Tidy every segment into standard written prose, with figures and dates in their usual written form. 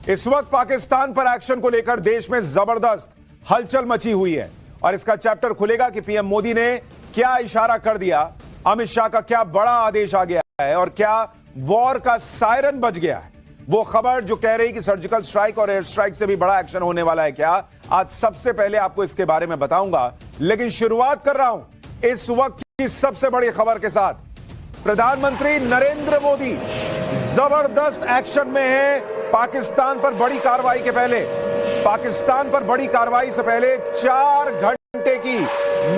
इस वक्त पाकिस्तान पर एक्शन को लेकर देश में जबरदस्त हलचल मची हुई है और इसका चैप्टर खुलेगा कि पीएम मोदी ने क्या इशारा कर दिया, अमित शाह का क्या बड़ा आदेश आ गया है और क्या वॉर का सायरन बज गया है। वो खबर जो कह रही कि सर्जिकल स्ट्राइक और एयर स्ट्राइक से भी बड़ा एक्शन होने वाला है क्या, आज सबसे पहले आपको इसके बारे में बताऊंगा। लेकिन शुरुआत कर रहा हूं इस वक्त की सबसे बड़ी खबर के साथ। प्रधानमंत्री नरेंद्र मोदी जबरदस्त एक्शन में है। पाकिस्तान पर बड़ी कार्रवाई के पहले, पाकिस्तान पर बड़ी कार्रवाई से पहले 4 घंटे की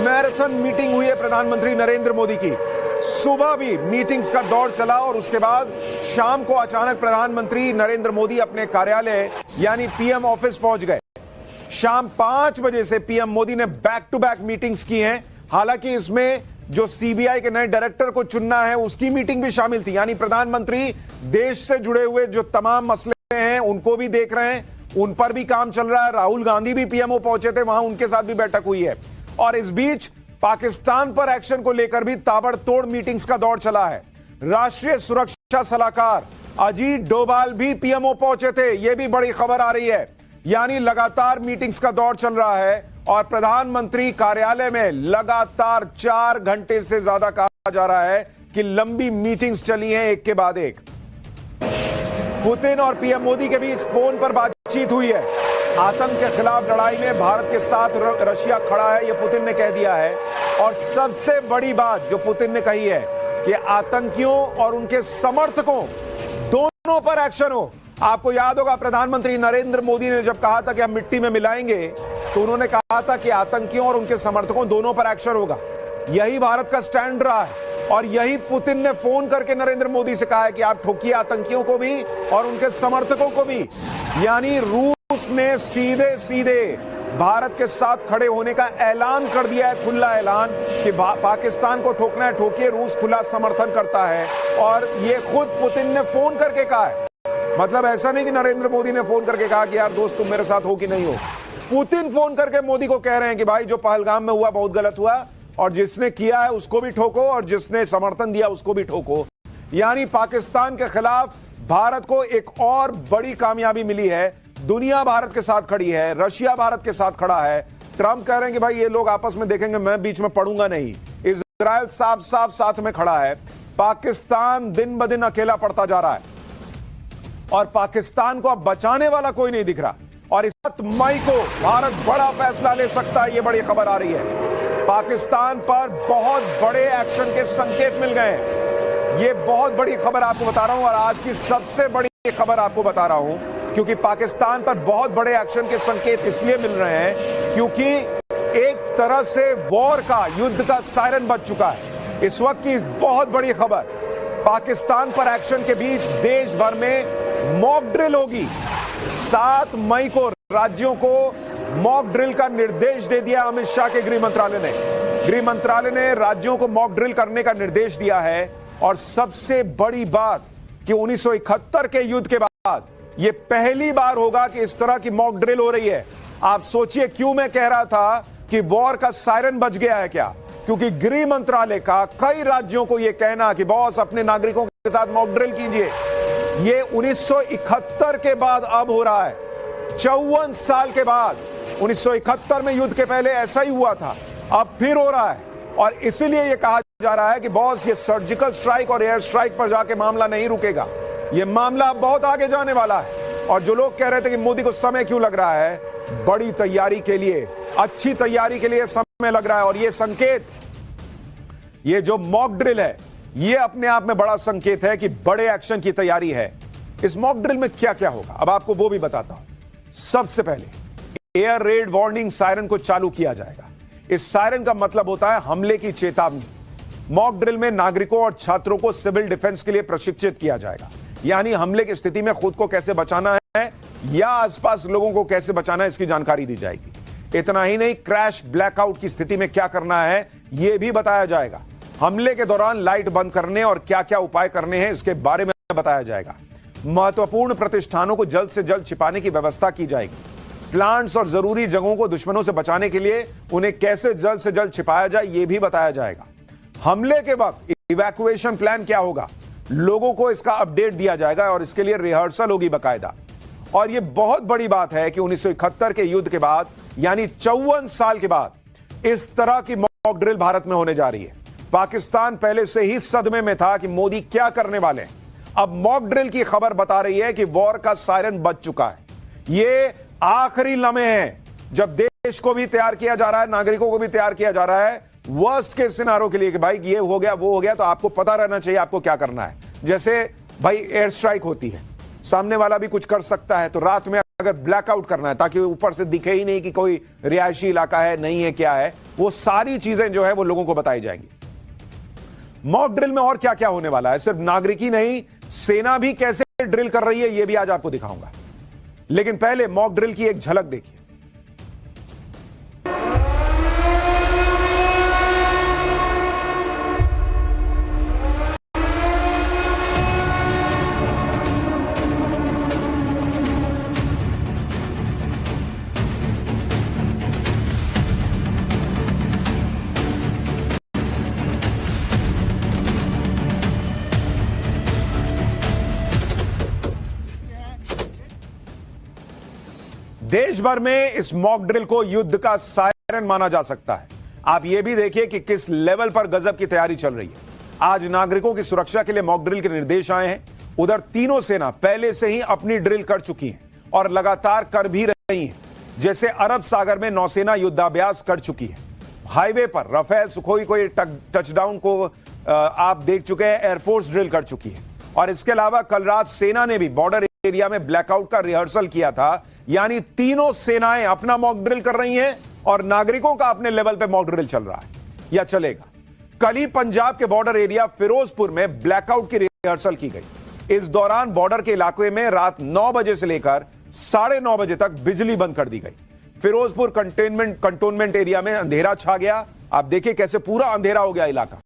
मैराथन मीटिंग हुई है प्रधानमंत्री नरेंद्र मोदी की। सुबह भी मीटिंग्स का दौर चला और उसके बाद शाम को अचानक प्रधानमंत्री नरेंद्र मोदी अपने कार्यालय यानी पीएम ऑफिस पहुंच गए। शाम 5 बजे से पीएम मोदी ने बैक टू बैक मीटिंग्स की हैं। हालांकि इसमें जो सीबीआई के नए डायरेक्टर को चुनना है उसकी मीटिंग भी शामिल थी, यानी प्रधानमंत्री देश से जुड़े हुए जो तमाम मसले हैं उनको भी देख रहे हैं, उन पर भी काम चल रहा है। राहुल गांधी भी पीएमओ पहुंचे थे, वहां उनके साथ भी बैठक हुई है और इस बीच पाकिस्तान पर एक्शन को लेकर भी ताबड़तोड़ मीटिंग्स का दौर चला है। राष्ट्रीय सुरक्षा सलाहकार अजीत डोभाल भी पीएमओ पहुंचे थे, यह भी बड़ी खबर आ रही है। यानी लगातार मीटिंग्स का दौर चल रहा है और प्रधानमंत्री कार्यालय में लगातार 4 घंटे से ज्यादा कहा जा रहा है कि लंबी मीटिंग्स चली हैं एक के बाद एक। पुतिन और पीएम मोदी के बीच फोन पर बातचीत हुई है। आतंक के खिलाफ लड़ाई में भारत के साथ रशिया खड़ा है, यह पुतिन ने कह दिया है। और सबसे बड़ी बात जो पुतिन ने कही है कि आतंकियों और उनके समर्थकों दोनों पर एक्शन हो। आपको याद होगा प्रधानमंत्री नरेंद्र मोदी ने जब कहा था कि हम मिट्टी में मिलाएंगे तो उन्होंने कहा था कि आतंकियों और उनके समर्थकों दोनों पर एक्शन होगा। यही भारत का स्टैंड रहा है और यही पुतिन ने फोन करके नरेंद्र मोदी से कहा है कि आप ठोकिए आतंकियों को भी और उनके समर्थकों को भी। यानी रूस ने सीधे सीधे भारत के साथ खड़े होने का ऐलान कर दिया है, खुला ऐलान कि पाकिस्तान को ठोकना है ठोकिए, रूस खुला समर्थन करता है। और यह खुद पुतिन ने फोन करके कहा है, मतलब ऐसा नहीं कि नरेंद्र मोदी ने फोन करके कहा कि यार दोस्त तुम मेरे साथ हो कि नहीं हो। पुतिन फोन करके मोदी को कह रहे हैं कि भाई जो पहलगाम में हुआ बहुत गलत हुआ और जिसने किया है उसको भी ठोको और जिसने समर्थन दिया उसको भी ठोको। यानी पाकिस्तान के खिलाफ भारत को एक और बड़ी कामयाबी मिली है। दुनिया भारत के साथ खड़ी है, रशिया भारत के साथ खड़ा है। ट्रंप कह रहे हैं कि भाई ये लोग आपस में देखेंगे, मैं बीच में पड़ूंगा नहीं। इजराइल साफ साफ साथ में खड़ा है। पाकिस्तान दिन ब दिन अकेला पड़ता जा रहा है और पाकिस्तान को अब बचाने वाला कोई नहीं दिख रहा। और इस 7 मई को भारत बड़ा फैसला ले सकता है, यह बड़ी खबर आ रही है। पाकिस्तान पर बहुत बड़े एक्शन के संकेत मिल गए हैं। यह बहुत बड़ी खबर आपको बता रहा हूं और आज की सबसे बड़ी खबर आपको बता रहा हूं क्योंकि पाकिस्तान पर बहुत बड़े एक्शन के संकेत इसलिए मिल रहे हैं क्योंकि एक तरह से वॉर का, युद्ध का सायरन बज चुका है। इस वक्त की बहुत बड़ी खबर, पाकिस्तान पर एक्शन के बीच देश भर में मॉक ड्रिल होगी। 7 मई को राज्यों को मॉक ड्रिल का निर्देश दे दिया अमित शाह के गृह मंत्रालय ने। गृह मंत्रालय ने राज्यों को मॉक ड्रिल करने का निर्देश दिया है। और सबसे बड़ी बात कि 1971 के युद्ध के बाद यह पहली बार होगा कि इस तरह की मॉक ड्रिल हो रही है। आप सोचिए क्यों मैं कह रहा था कि वॉर का सायरन बज गया है क्या, क्योंकि गृह मंत्रालय का कई राज्यों को यह कहना कि बॉस अपने नागरिकों के साथ मॉक ड्रिल कीजिए, ये 1971 के बाद अब हो रहा है। 54 साल के बाद। 1971 में युद्ध के पहले ऐसा ही हुआ था, अब फिर हो रहा है। और इसीलिए यह कहा जा रहा है कि बॉस ये सर्जिकल स्ट्राइक और एयर स्ट्राइक पर जाके मामला नहीं रुकेगा, यह मामला अब बहुत आगे जाने वाला है। और जो लोग कह रहे थे कि मोदी को समय क्यों लग रहा है, बड़ी तैयारी के लिए, अच्छी तैयारी के लिए समय लग रहा है। और यह संकेत, ये जो मॉक ड्रिल है, यह अपने आप में बड़ा संकेत है कि बड़े एक्शन की तैयारी है। इस मॉक ड्रिल में क्या क्या होगा अब आपको वो भी बताता हूं। सबसे पहले एयर रेड वार्निंग सायरन को चालू किया जाएगा। इस सायरन का मतलब होता है हमले की चेतावनी। मॉक ड्रिल में नागरिकों और छात्रों को सिविल डिफेंस के लिए प्रशिक्षित किया जाएगा, यानी हमले की स्थिति में खुद को कैसे बचाना है या आसपास लोगों को कैसे बचाना है इसकी जानकारी दी जाएगी। इतना ही नहीं, क्रैश ब्लैकआउट की स्थिति में क्या करना है यह भी बताया जाएगा। हमले के दौरान लाइट बंद करने और क्या क्या उपाय करने हैं इसके बारे में बताया जाएगा। महत्वपूर्ण प्रतिष्ठानों को जल्द से जल्द छिपाने की व्यवस्था की जाएगी। प्लांट्स और जरूरी जगहों को दुश्मनों से बचाने के लिए उन्हें कैसे जल्द से जल्द छिपाया जाए यह भी बताया जाएगा। हमले के वक्त इवैक्यूएशन प्लान क्या होगा, लोगों को इसका अपडेट दिया जाएगा और इसके लिए रिहर्सल होगी बाकायदा। और यह बहुत बड़ी बात है कि 1971 के युद्ध के बाद यानी 54 साल के बाद इस तरह की मॉक ड्रिल भारत में होने जा रही है। पाकिस्तान पहले से ही सदमे में था कि मोदी क्या करने वाले हैं। अब मॉक ड्रिल की खबर बता रही है कि वॉर का सायरन बज चुका है। ये आखिरी लम्हे हैं जब देश को भी तैयार किया जा रहा है, नागरिकों को भी तैयार किया जा रहा है वर्स्ट के सिनारों के लिए कि भाई ये हो गया वो हो गया, तो आपको पता रहना चाहिए आपको क्या करना है। जैसे भाई एयर स्ट्राइक होती है, सामने वाला भी कुछ कर सकता है, तो रात में अगर ब्लैकआउट करना है ताकि ऊपर से दिखे ही नहीं कि कोई रिहायशी इलाका है नहीं है क्या है, वो सारी चीजें जो है वो लोगों को बताई जाएंगी। मॉक ड्रिल में और क्या क्या होने वाला है, सिर्फ नागरिक ही नहीं सेना भी कैसे ड्रिल कर रही है ये भी आज आपको दिखाऊंगा। लेकिन पहले मॉक ड्रिल की एक झलक देखिए। देश भर में इस मॉक ड्रिल को युद्ध का सायरन माना जा सकता है। आप यह भी देखिए कि किस लेवल पर गजब की तैयारी चल रही है। आज नागरिकों की सुरक्षा के लिए मॉक ड्रिल के निर्देश आए हैं। उधर तीनों सेना पहले से ही अपनी ड्रिल कर चुकी हैं और लगातार कर भी रही हैं। जैसे अरब सागर में नौसेना युद्धाभ्यास कर चुकी है, हाईवे पर राफेल सुखोई को टचडाउन को आप देख चुके हैं, एयरफोर्स ड्रिल कर चुकी है। और इसके अलावा कल रात सेना ने भी बॉर्डर एरिया में ब्लैकआउट का रिहर्सल किया था। यानी तीनों सेनाएं अपना मॉक ड्रिल कर रही हैं और नागरिकों का अपने लेवल पे मॉक ड्रिल चल रहा है या चलेगा। कल ही पंजाब के बॉर्डर एरिया फिरोजपुर में ब्लैकआउट की रिहर्सल की गई। इस दौरान बॉर्डर के इलाके में रात 9 बजे से लेकर 9:30 बजे तक बिजली बंद कर दी गई। फिरोजपुर कंटोनमेंट एरिया में अंधेरा छा गया। आप देखिए कैसे पूरा अंधेरा हो गया इलाका।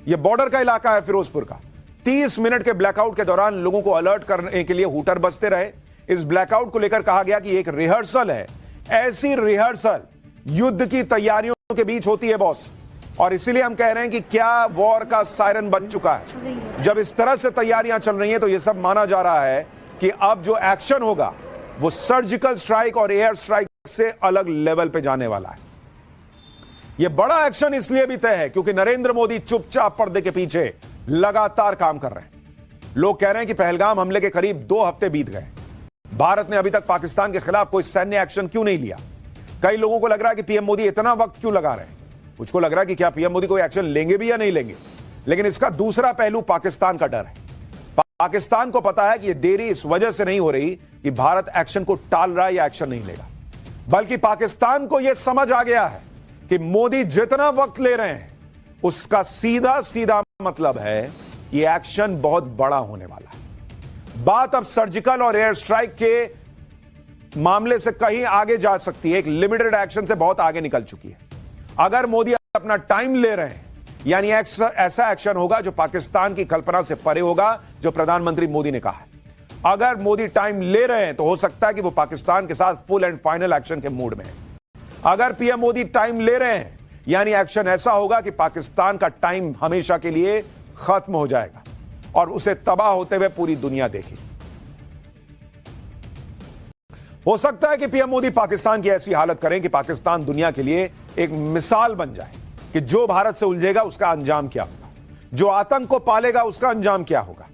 यह बॉर्डर का इलाका है फिरोजपुर का। 30 मिनट के ब्लैकआउट के दौरान लोगों को अलर्ट करने के लिए हूटर बजते रहे। इस ब्लैकआउट को लेकर कहा गया कि एक रिहर्सल है। ऐसी रिहर्सल युद्ध की तैयारियों के बीच होती है बॉस, और इसीलिए हम कह रहे हैं कि क्या वॉर का सायरन बज चुका है। जब इस तरह से तैयारियां चल रही हैं तो यह सब माना जा रहा है कि अब जो एक्शन होगा वो सर्जिकल स्ट्राइक और एयर स्ट्राइक से अलग लेवल पे जाने वाला है। यह बड़ा एक्शन इसलिए भी तय है क्योंकि नरेंद्र मोदी चुपचाप पर्दे के पीछे लगातार काम कर रहे हैं। लोग कह रहे हैं कि पहलगाम हमले के करीब 2 हफ्ते बीत गए, भारत ने अभी तक पाकिस्तान के खिलाफ कोई सैन्य एक्शन क्यों नहीं लिया। कई लोगों को लग रहा है कि पीएम मोदी इतना वक्त क्यों लगा रहे हैं। मुझको लग रहा है कि क्या पीएम मोदी कोई एक्शन लेंगे भी या नहीं लेंगे। लेकिन इसका दूसरा पहलू पाकिस्तान का डर है। पाकिस्तान को पता है कि यह देरी इस वजह से नहीं हो रही कि भारत एक्शन को टाल रहा है या एक्शन नहीं लेगा, बल्कि पाकिस्तान को यह समझ आ गया है कि मोदी जितना वक्त ले रहे हैं उसका सीधा सीधा मतलब है कि एक्शन बहुत बड़ा होने वाला है। बात अब सर्जिकल और एयर स्ट्राइक के मामले से कहीं आगे जा सकती है। एक लिमिटेड एक्शन से बहुत आगे निकल चुकी है। अगर मोदी अपना टाइम ले रहे हैं यानी ऐसा एक्शन होगा जो पाकिस्तान की कल्पना से परे होगा, जो प्रधानमंत्री मोदी ने कहा है। अगर मोदी टाइम ले रहे हैं तो हो सकता है कि वो पाकिस्तान के साथ फुल एंड फाइनल एक्शन के मूड में है। अगर पीएम मोदी टाइम ले रहे हैं यानी एक्शन ऐसा होगा कि पाकिस्तान का टाइम हमेशा के लिए खत्म हो जाएगा और उसे तबाह होते हुए पूरी दुनिया देखेगी। हो सकता है कि पीएम मोदी पाकिस्तान की ऐसी हालत करें कि पाकिस्तान दुनिया के लिए एक मिसाल बन जाए कि जो भारत से उलझेगा उसका अंजाम क्या होगा, जो आतंक को पालेगा उसका अंजाम क्या होगा।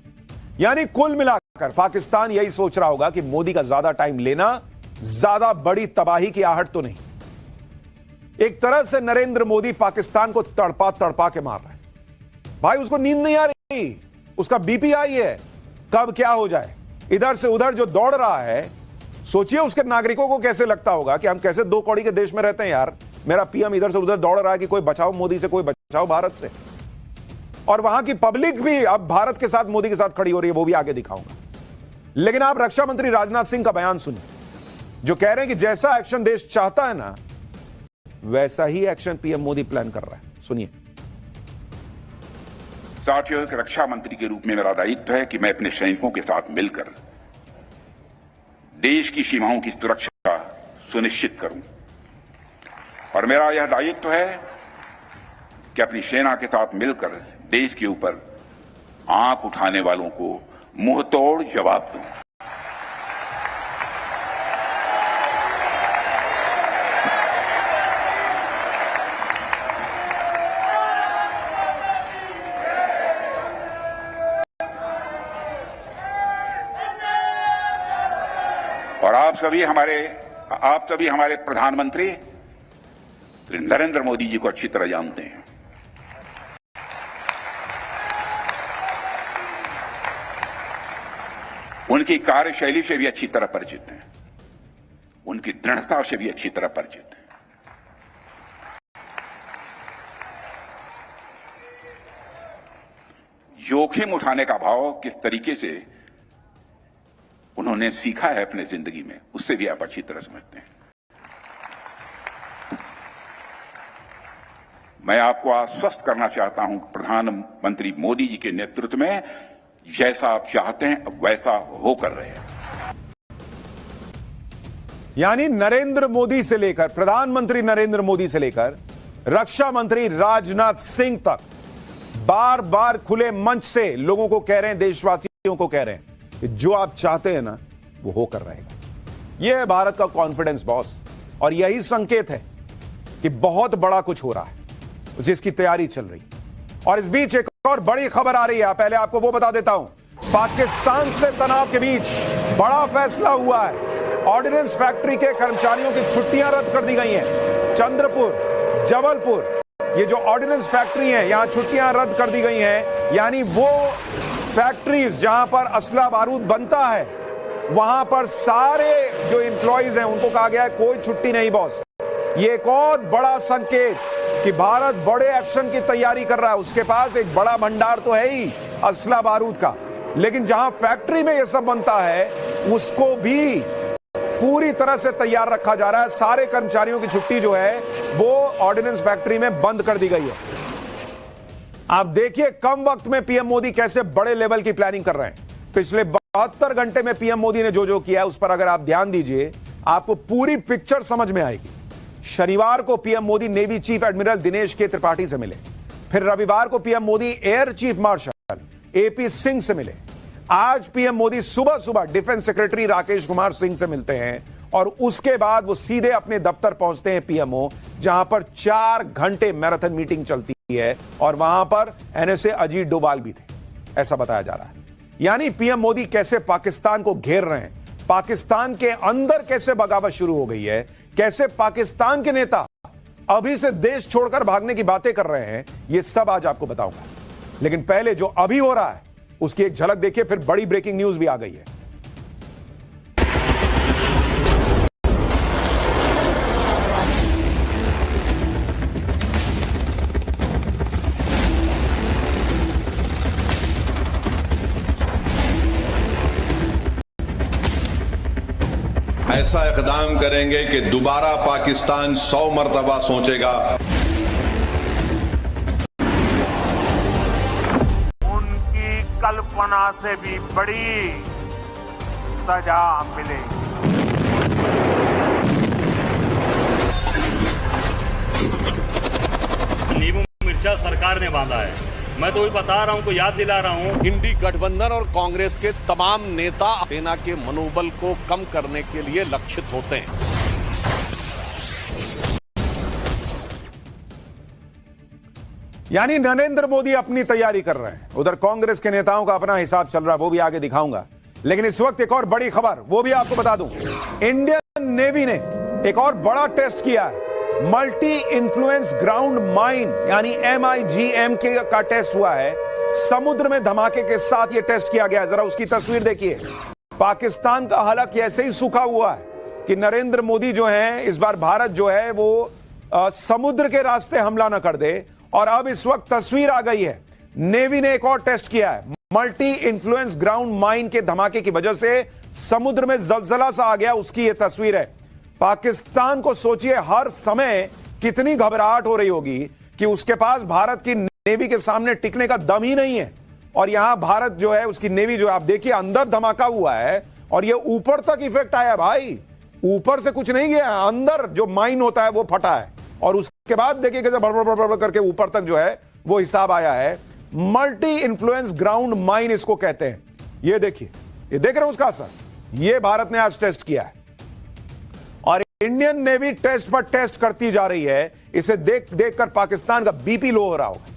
यानी कुल मिलाकर पाकिस्तान यही सोच रहा होगा कि मोदी का ज्यादा टाइम लेना ज्यादा बड़ी तबाही की आहट तो नहीं। एक तरह से नरेंद्र मोदी पाकिस्तान को तड़पा तड़पा के मार रहे हैं। भाई उसको नींद नहीं आ रही, उसका बीपी हाई है, कब क्या हो जाए। इधर से उधर जो दौड़ रहा है, सोचिए उसके नागरिकों को कैसे लगता होगा कि हम कैसे 2 कौड़ी के देश में रहते हैं यार। मेरा पीएम इधर से उधर दौड़ रहा है कि कोई बचाओ मोदी से, कोई बचाओ भारत से। और वहां की पब्लिक भी अब भारत के साथ मोदी के साथ खड़ी हो रही है, वो भी आगे दिखाऊंगा। लेकिन आप रक्षा मंत्री राजनाथ सिंह का बयान सुनिए, जो कह रहे हैं कि जैसा एक्शन देश चाहता है ना वैसा ही एक्शन पीएम मोदी प्लान कर रहा है। सुनिए। साथियों, एक रक्षा मंत्री के रूप में मेरा दायित्व है कि मैं अपने सैनिकों के साथ मिलकर देश की सीमाओं की सुरक्षा सुनिश्चित करूं। और मेरा यह दायित्व है कि अपनी सेना के साथ मिलकर देश के ऊपर आंख उठाने वालों को मुंहतोड़ जवाब दूं। और आप सभी हमारे प्रधानमंत्री श्री नरेंद्र मोदी जी को अच्छी तरह जानते हैं। उनकी कार्यशैली से भी अच्छी तरह परिचित हैं, उनकी दृढ़ता से भी अच्छी तरह परिचित हैं। जोखिम उठाने का भाव किस तरीके से उन्होंने सीखा है अपने जिंदगी में, उससे भी आप अच्छी तरह समझते हैं। मैं आपको आश्वस्त करना चाहता हूं कि प्रधानमंत्री मोदी जी के नेतृत्व में जैसा आप चाहते हैं वैसा होकर रहे हैं। यानी नरेंद्र मोदी से लेकर, प्रधानमंत्री नरेंद्र मोदी से लेकर रक्षा मंत्री राजनाथ सिंह तक बार बार खुले मंच से लोगों को कह रहे हैं, देशवासियों को कह रहे हैं कि जो आप चाहते हैं ना वो होकर रहेगा। यह है भारत का कॉन्फिडेंस बॉस, और यही संकेत है कि बहुत बड़ा कुछ हो रहा है जिसकी तैयारी चल रही। और इस बीच एक और बड़ी खबर आ रही है, पहले आपको वो बता देता हूं। पाकिस्तान से तनाव के बीच बड़ा फैसला हुआ है। ऑर्डिनेंस फैक्ट्री के कर्मचारियों की छुट्टियां रद्द कर दी गई हैं। चंद्रपुर, जबलपुर, ये जो ऑर्डिनेंस फैक्ट्री है यहां छुट्टियां रद्द कर दी गई हैं। यानी वो फैक्ट्रीज जहां पर असला बारूद बनता है वहां पर सारे जो एम्प्लॉइज हैं उनको कहा गया है कोई छुट्टी नहीं बॉस। ये एक और बड़ा संकेत कि भारत बड़े एक्शन की तैयारी कर रहा है। उसके पास एक बड़ा भंडार तो है ही असला बारूद का, लेकिन जहां फैक्ट्री में ये सब बनता है उसको भी पूरी तरह से तैयार रखा जा रहा है। सारे कर्मचारियों की छुट्टी जो है वो ऑर्डिनेंस फैक्ट्री में बंद कर दी गई है। आप देखिए कम वक्त में पीएम मोदी कैसे बड़े लेवल की प्लानिंग कर रहे हैं। पिछले 72 घंटे में पीएम मोदी ने जो किया है उस पर अगर आप ध्यान दीजिए आपको पूरी पिक्चर समझ में आएगी। शनिवार को PM Modi navy chief admiral Dinesh के त्रिपाठी से मिले, फिर रविवार को PM Modi air chief marshal AP Singh से मिले। आज पीएम मोदी सुबह सुबह डिफेंस सेक्रेटरी राकेश कुमार सिंह से मिलते हैं और उसके बाद वो सीधे अपने दफ्तर पहुंचते हैं पीएमओ, जहां पर 4 घंटे मैराथन मीटिंग चलती है और वहां पर एनएसए अजीत डोभाल भी थे, ऐसा बताया जा रहा है। यानी पीएम मोदी कैसे पाकिस्तान को घेर रहे हैं, पाकिस्तान के अंदर कैसे बगावत शुरू हो गई है, कैसे पाकिस्तान के नेता अभी से देश छोड़कर भागने की बातें कर रहे हैं, यह सब आज आपको बताऊंगा। लेकिन पहले जो अभी हो रहा है उसकी एक झलक देखिए, फिर बड़ी ब्रेकिंग न्यूज भी आ गई है। ऐसा इक़दाम करेंगे कि दोबारा पाकिस्तान 100 मरतबा सोचेगा। उनकी कल्पना से भी बड़ी सजा मिलेगी। नींबू मिर्चा सरकार ने बांधा है। मैं तो वही बता रहा हूं, को याद दिला रहा हूं। इंडी गठबंधन और कांग्रेस के तमाम नेता सेना के मनोबल को कम करने के लिए लक्षित होते हैं। यानी नरेंद्र मोदी अपनी तैयारी कर रहे हैं, उधर कांग्रेस के नेताओं का अपना हिसाब चल रहा है, वो भी आगे दिखाऊंगा। लेकिन इस वक्त एक और बड़ी खबर, वो भी आपको बता दूं। इंडियन नेवी ने एक और बड़ा टेस्ट किया है। मल्टी इन्फ्लुएंस ग्राउंड माइन यानी MIGM का टेस्ट हुआ है। समुद्र में धमाके के साथ यह टेस्ट किया गया है। जरा उसकी तस्वीर देखिए। पाकिस्तान का हालांकि ऐसे ही सूखा हुआ है कि नरेंद्र मोदी जो है इस बार भारत जो है वो समुद्र के रास्ते हमला न कर दे। और अब इस वक्त तस्वीर आ गई है, नेवी ने एक और टेस्ट किया है। मल्टी इन्फ्लुएंस ग्राउंड माइन के धमाके की वजह से समुद्र में जलजला सा आ गया, उसकी यह तस्वीर है। पाकिस्तान को सोचिए हर समय कितनी घबराहट हो रही होगी कि उसके पास भारत की नेवी के सामने टिकने का दम ही नहीं है। और यहां भारत जो है उसकी नेवी जो है, आप देखिए अंदर धमाका हुआ है और ये ऊपर तक इफेक्ट आया भाई, ऊपर से कुछ नहीं गया, अंदर जो माइन होता है वो फटा है और उसके बाद देखिए कैसे बड़बड़ करके ऊपर तक जो है वो हिसाब आया है। मल्टी इन्फ्लुएंस ग्राउंड माइन इसको कहते हैं। ये देखिए, ये देख रहे हो उसका असर, ये भारत ने आज टेस्ट किया है और इंडियन नेवी टेस्ट पर टेस्ट करती जा रही है। इसे देखकर पाकिस्तान का बीपी लो हो रहा होगा।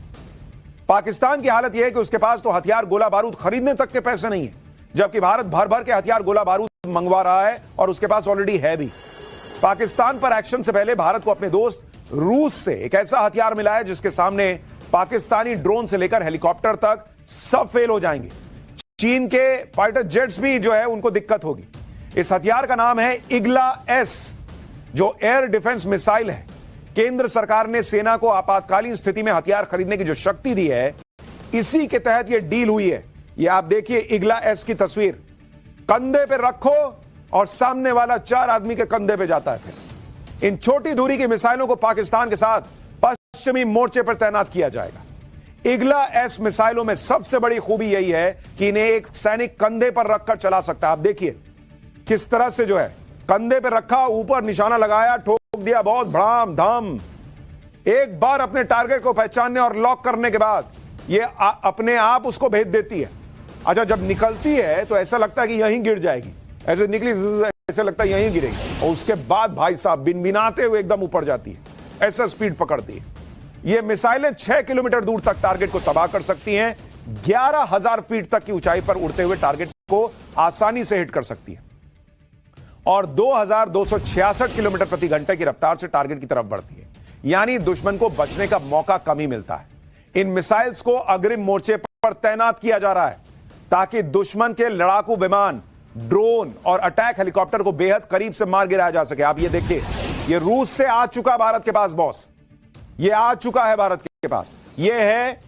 पाकिस्तान की हालत यह है कि उसके पास तो हथियार गोला बारूद खरीदने तक के पैसे नहीं है, जबकि भारत भर भर के हथियार गोला बारूद मंगवा रहा है और उसके पास ऑलरेडी है भी। पाकिस्तान पर एक्शन से पहले भारत को अपने दोस्त रूस से एक ऐसा हथियार मिला है जिसके सामने पाकिस्तानी ड्रोन से लेकर हेलीकॉप्टर तक सब फेल हो जाएंगे। चीन के फाइटर जेट्स भी जो है उनको दिक्कत होगी। इस हथियार का नाम है इग्ला एस, जो एयर डिफेंस मिसाइल है। केंद्र सरकार ने सेना को आपातकालीन स्थिति में हथियार खरीदने की जो शक्ति दी है, इसी के तहत यह डील हुई है। यह आप देखिए इग्ला एस की तस्वीर, कंधे पे रखो और सामने वाला 4 आदमी के कंधे पे जाता है। फिर इन छोटी दूरी की मिसाइलों को पाकिस्तान के साथ पश्चिमी मोर्चे पर तैनात किया जाएगा। इग्ला एस मिसाइलों में सबसे बड़ी खूबी यही है कि इन्हें एक सैनिक कंधे पर रखकर चला सकता है। आप देखिए किस तरह से जो है कंधे पर रखा, ऊपर निशाना लगाया, ठोक दिया, बहुत भड़ाम धाम। एक बार अपने टारगेट को पहचानने और लॉक करने के बाद ये अपने आप उसको भेज देती है। अच्छा, जब निकलती है तो ऐसा लगता है कि यहीं गिर जाएगी, ऐसे निकली ऐसे लगता है यहीं गिरेगी, और उसके बाद भाई साहब बिनबिनाते हुए एकदम ऊपर जाती है, ऐसा स्पीड पकड़ती है। ये मिसाइलें 6 किलोमीटर दूर तक टारगेट को तबाह कर सकती हैं। 11,000 फीट तक की ऊंचाई पर उड़ते हुए टारगेट को आसानी से हिट कर सकती है और 2,266 किलोमीटर प्रति घंटे की रफ्तार से टारगेट की तरफ बढ़ती है। यानी दुश्मन को बचने का मौका कम ही मिलता है। इन मिसाइल्स को अग्रिम मोर्चे पर तैनात किया जा रहा है ताकि दुश्मन के लड़ाकू विमान, ड्रोन और अटैक हेलीकॉप्टर को बेहद करीब से मार गिराया जा सके। आप ये देखिए, ये रूस से आ चुका भारत के पास बॉस, ये आ चुका है भारत के पास। ये है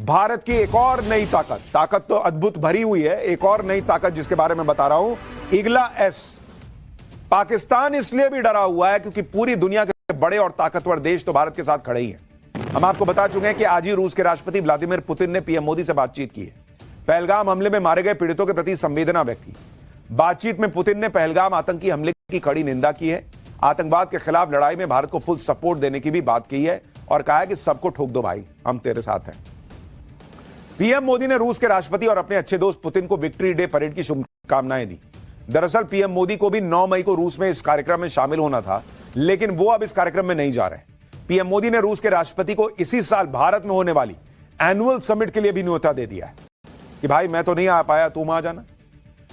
भारत की एक और नई ताकत तो अद्भुत भरी हुई है। एक और नई ताकत जिसके बारे में बता रहा हूं, इग्ला एस। पाकिस्तान इसलिए भी डरा हुआ है क्योंकि पूरी दुनिया के बड़े और ताकतवर देश तो भारत के साथ खड़े ही हैं। हम आपको बता चुके हैं कि आज ही रूस के राष्ट्रपति व्लादिमीर पुतिन ने पीएम मोदी से बातचीत की है। पहलगाम हमले में मारे गए पीड़ितों के प्रति संवेदना व्यक्त की। बातचीत में पुतिन ने पहलगाम आतंकी हमले की कड़ी निंदा की है। आतंकवाद के खिलाफ लड़ाई में भारत को फुल सपोर्ट देने की भी बात की है और कहा है कि सबको ठोक दो भाई, हम तेरे साथ हैं। पीएम मोदी ने रूस के राष्ट्रपति और अपने अच्छे दोस्त पुतिन को विक्ट्री डे परेड की शुभकामनाएं दी। दरअसल पीएम मोदी को भी 9 मई को रूस में इस कार्यक्रम में शामिल होना था, लेकिन वो अब इस कार्यक्रम में नहीं जा रहे। पीएम मोदी ने रूस के राष्ट्रपति को इसी साल भारत में होने वाली एनुअल समिट के लिए भी न्योता दे दिया है कि भाई मैं तो नहीं आ पाया, तुम आ जाना।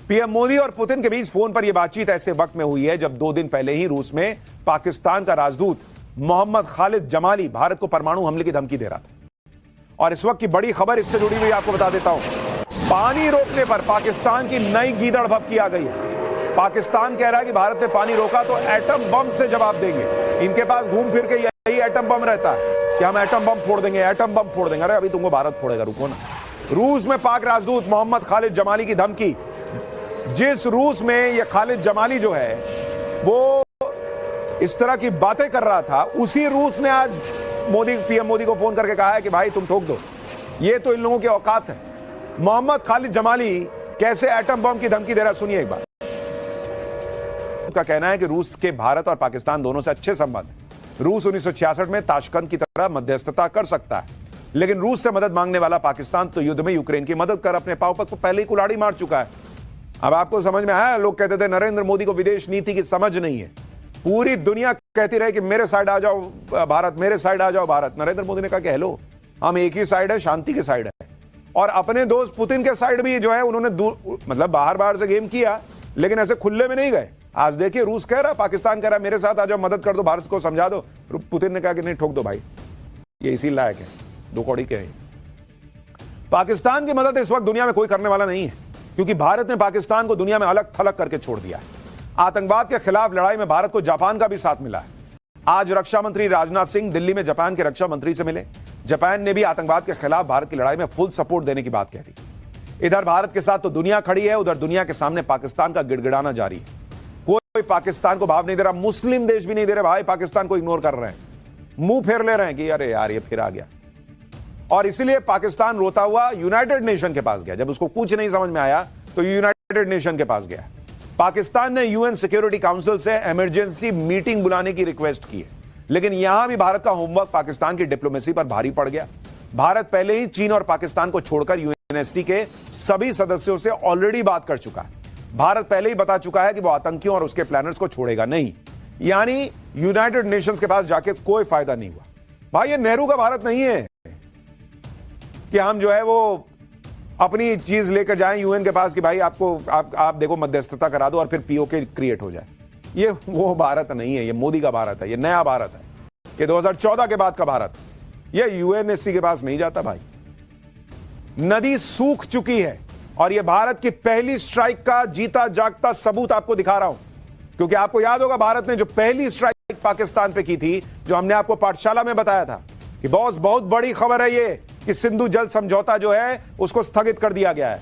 पीएम मोदी और पुतिन के बीच फोन पर यह बातचीत ऐसे वक्त में हुई है जब 2 दिन पहले ही रूस में पाकिस्तान का राजदूत मोहम्मद खालिद जमाली भारत को परमाणु हमले की धमकी दे रहा था। और इस वक्त की बड़ी खबर इससे जुड़ी हुई आपको बता देता हूं। पानी रोकने पर पाकिस्तान की नई गीदड़ भभकी आ गई है। पाकिस्तान कह रहा है कि भारत ने पानी रोका तो एटम बम से जवाब देंगे। इनके पास घूम फिर के यही एटम बम रहता है कि हम एटम बम फोड़ देंगे, एटम बम फोड़ देंगे। अरे अभी तुमको भारत फोड़ेगा, रुको ना। रूस में पाक राजदूत मोहम्मद खालिद जमाली की धमकी। जिस रूस में यह खालिद जमाली जो है वो इस तरह की बातें कर रहा था, उसी रूस ने आज पीएम मोदी को फोन करके कहा है कि भाई तुम ठोक दो। ये तो इन लोगों की औकात है। मोहम्मद खालिद जमाली कैसे एटम बम की धमकी दे रहा है, सुनिए एक बार। उनका कहना है कि रूस के भारत और पाकिस्तान दोनों से अच्छे संबंध हैं। रूस 1966 में ताशकंद की तरह मध्यस्थता कर सकता है, लेकिन रूस से मदद मांगने वाला पाकिस्तान तो युद्ध में यूक्रेन की मदद कर अपने पांव पर पहले ही कुल्हाड़ी मार चुका है। अब आपको समझ में आया? लोग कहते थे नरेंद्र मोदी को विदेश नीति की समझ नहीं है। पूरी दुनिया कहती रहे कि मेरे साइड आ जाओ भारत, मेरे साइड आ जाओ भारत। नरेंद्र मोदी ने कहा कि हेलो, हम एक ही साइड है, शांति के साइड है। और अपने दोस्त पुतिन के साइड भी जो है उन्होंने दूर मतलब बाहर से गेम किया, लेकिन ऐसे खुले में नहीं गए। आज देखिए रूस कह रहा, पाकिस्तान कह रहा मेरे साथ आ जाओ, मदद कर दो, भारत को समझा दो। पुतिन ने कहा कि नहीं, ठोक दो भाई, ये इसी लायक है, 2 कौड़ी के हैं। पाकिस्तान की मदद इस वक्त दुनिया में कोई करने वाला नहीं है, क्योंकि भारत ने पाकिस्तान को दुनिया में अलग थलग करके छोड़ दिया है। आतंकवाद के खिलाफ लड़ाई में भारत को जापान का भी साथ मिला है। आज रक्षा मंत्री राजनाथ सिंह दिल्ली में जापान के रक्षा मंत्री से मिले। जापान ने भी आतंकवाद के खिलाफ भारत की लड़ाई में फुल सपोर्ट देने की बात कह दी। इधर भारत के साथ तो दुनिया खड़ी है, उधर दुनिया के सामने पाकिस्तान का गिड़गिड़ाना जारी है। कोई पाकिस्तान को भाव नहीं दे रहा, मुस्लिम देश भी नहीं दे रहे भाई, पाकिस्तान को इग्नोर कर रहे हैं, मुंह फेर ले रहे हैं कि अरे यार ये फिर आ गया। और इसलिए पाकिस्तान रोता हुआ यूनाइटेड नेशन के पास गया। जब उसको कुछ नहीं समझ में आया तो यूनाइटेड नेशन के पास गया। पाकिस्तान ने यूएन सिक्योरिटी काउंसिल से इमरजेंसी मीटिंग बुलाने की रिक्वेस्ट की है, लेकिन यहां भी भारत का होमवर्क पाकिस्तान की डिप्लोमेसी पर भारी पड़ गया। भारत पहले ही चीन और पाकिस्तान को छोड़कर यूएनएससी के सभी सदस्यों से ऑलरेडी बात कर चुका है। भारत पहले ही बता चुका है कि वो आतंकियों और उसके प्लानर्स को छोड़ेगा नहीं। यानी यूनाइटेड नेशंस के पास जाके कोई फायदा नहीं हुआ। भाई ये नेहरू का भारत नहीं है कि हम जो है वो अपनी चीज लेकर जाएं यूएन के पास कि भाई आप देखो मध्यस्थता करा दो और फिर पीओके क्रिएट हो जाए। ये वो भारत नहीं है, ये मोदी का भारत है, ये नया भारत है, ये 2014 के बाद का भारत। ये यूएनएससी के पास नहीं जाता भाई। नदी सूख चुकी है और ये भारत की पहली स्ट्राइक का जीता जागता सबूत आपको दिखा रहा हूं, क्योंकि आपको याद होगा भारत ने जो पहली स्ट्राइक पाकिस्तान पे की थी, जो हमने आपको पाठशाला में बताया था कि बॉस बहुत बड़ी खबर है ये कि सिंधु जल समझौता जो है उसको स्थगित कर दिया गया है।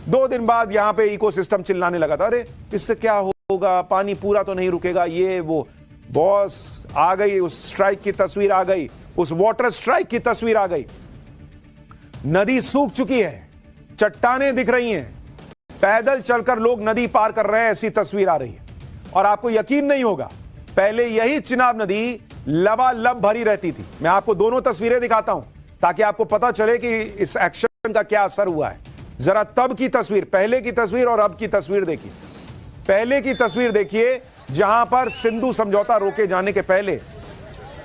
2 दिन बाद यहां पे इकोसिस्टम चिल्लाने लगा था, अरे इससे क्या होगा, पानी पूरा तो नहीं रुकेगा, ये वो। बॉस आ गई, उस स्ट्राइक की तस्वीर आ गई, उस वाटर स्ट्राइक की तस्वीर आ गई। नदी सूख चुकी है, चट्टानें दिख रही हैं, पैदल चलकर लोग नदी पार कर रहे हैं, ऐसी तस्वीर आ रही है। और आपको यकीन नहीं होगा, पहले यही चिनाब नदी लबालब भरी रहती थी। मैं आपको दोनों तस्वीरें दिखाता हूं ताकि आपको पता चले कि इस एक्शन का क्या असर हुआ है। जरा तब की तस्वीर, पहले की तस्वीर और अब की तस्वीर देखिए। पहले की तस्वीर देखिए जहां पर सिंधु समझौता रोके जाने के पहले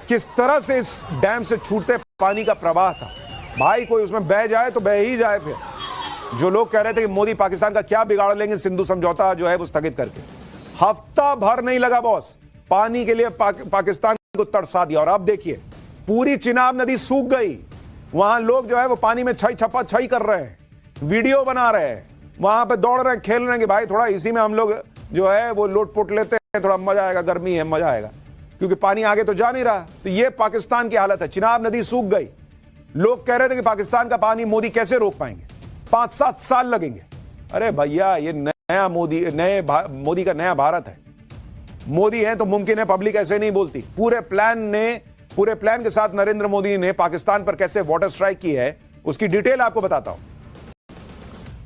किस तरह से इस डैम से छूटते पानी का प्रवाह था। भाई कोई उसमें बह जाए तो बह ही जाए। फिर जो लोग कह रहे थे कि मोदी पाकिस्तान का क्या बिगाड़ लेंगे सिंधु समझौता जो है वो स्थगित करके, हफ्ता भर नहीं लगा बॉस, पानी के लिए पाकिस्तान को तरसा दिया। और अब देखिए पूरी चिनाब नदी सूख गई, वहां लोग जो है वो पानी में छई छप्पा छई कर रहे हैं, वीडियो बना रहे हैं, वहां पे दौड़ रहे हैं, खेल रहे हैं कि भाई थोड़ा इसी में हम लोग जो है वो लोट-पोट लेते हैं, थोड़ा मजा आएगा, गर्मी है मजा आएगा, क्योंकि पानी आगे तो जा नहीं रहा। तो ये पाकिस्तान की हालत है, चिनाब नदी सूख गई। लोग कह रहे थे कि पाकिस्तान का पानी मोदी कैसे रोक पाएंगे, 5-7 साल लगेंगे। अरे भैया ये नया मोदी का नया भारत है। मोदी है तो मुमकिन है, पब्लिक ऐसे नहीं बोलती। पूरे प्लान के साथ नरेंद्र मोदी ने पाकिस्तान पर कैसे वाटर स्ट्राइक की है उसकी डिटेल आपको बताता हूं।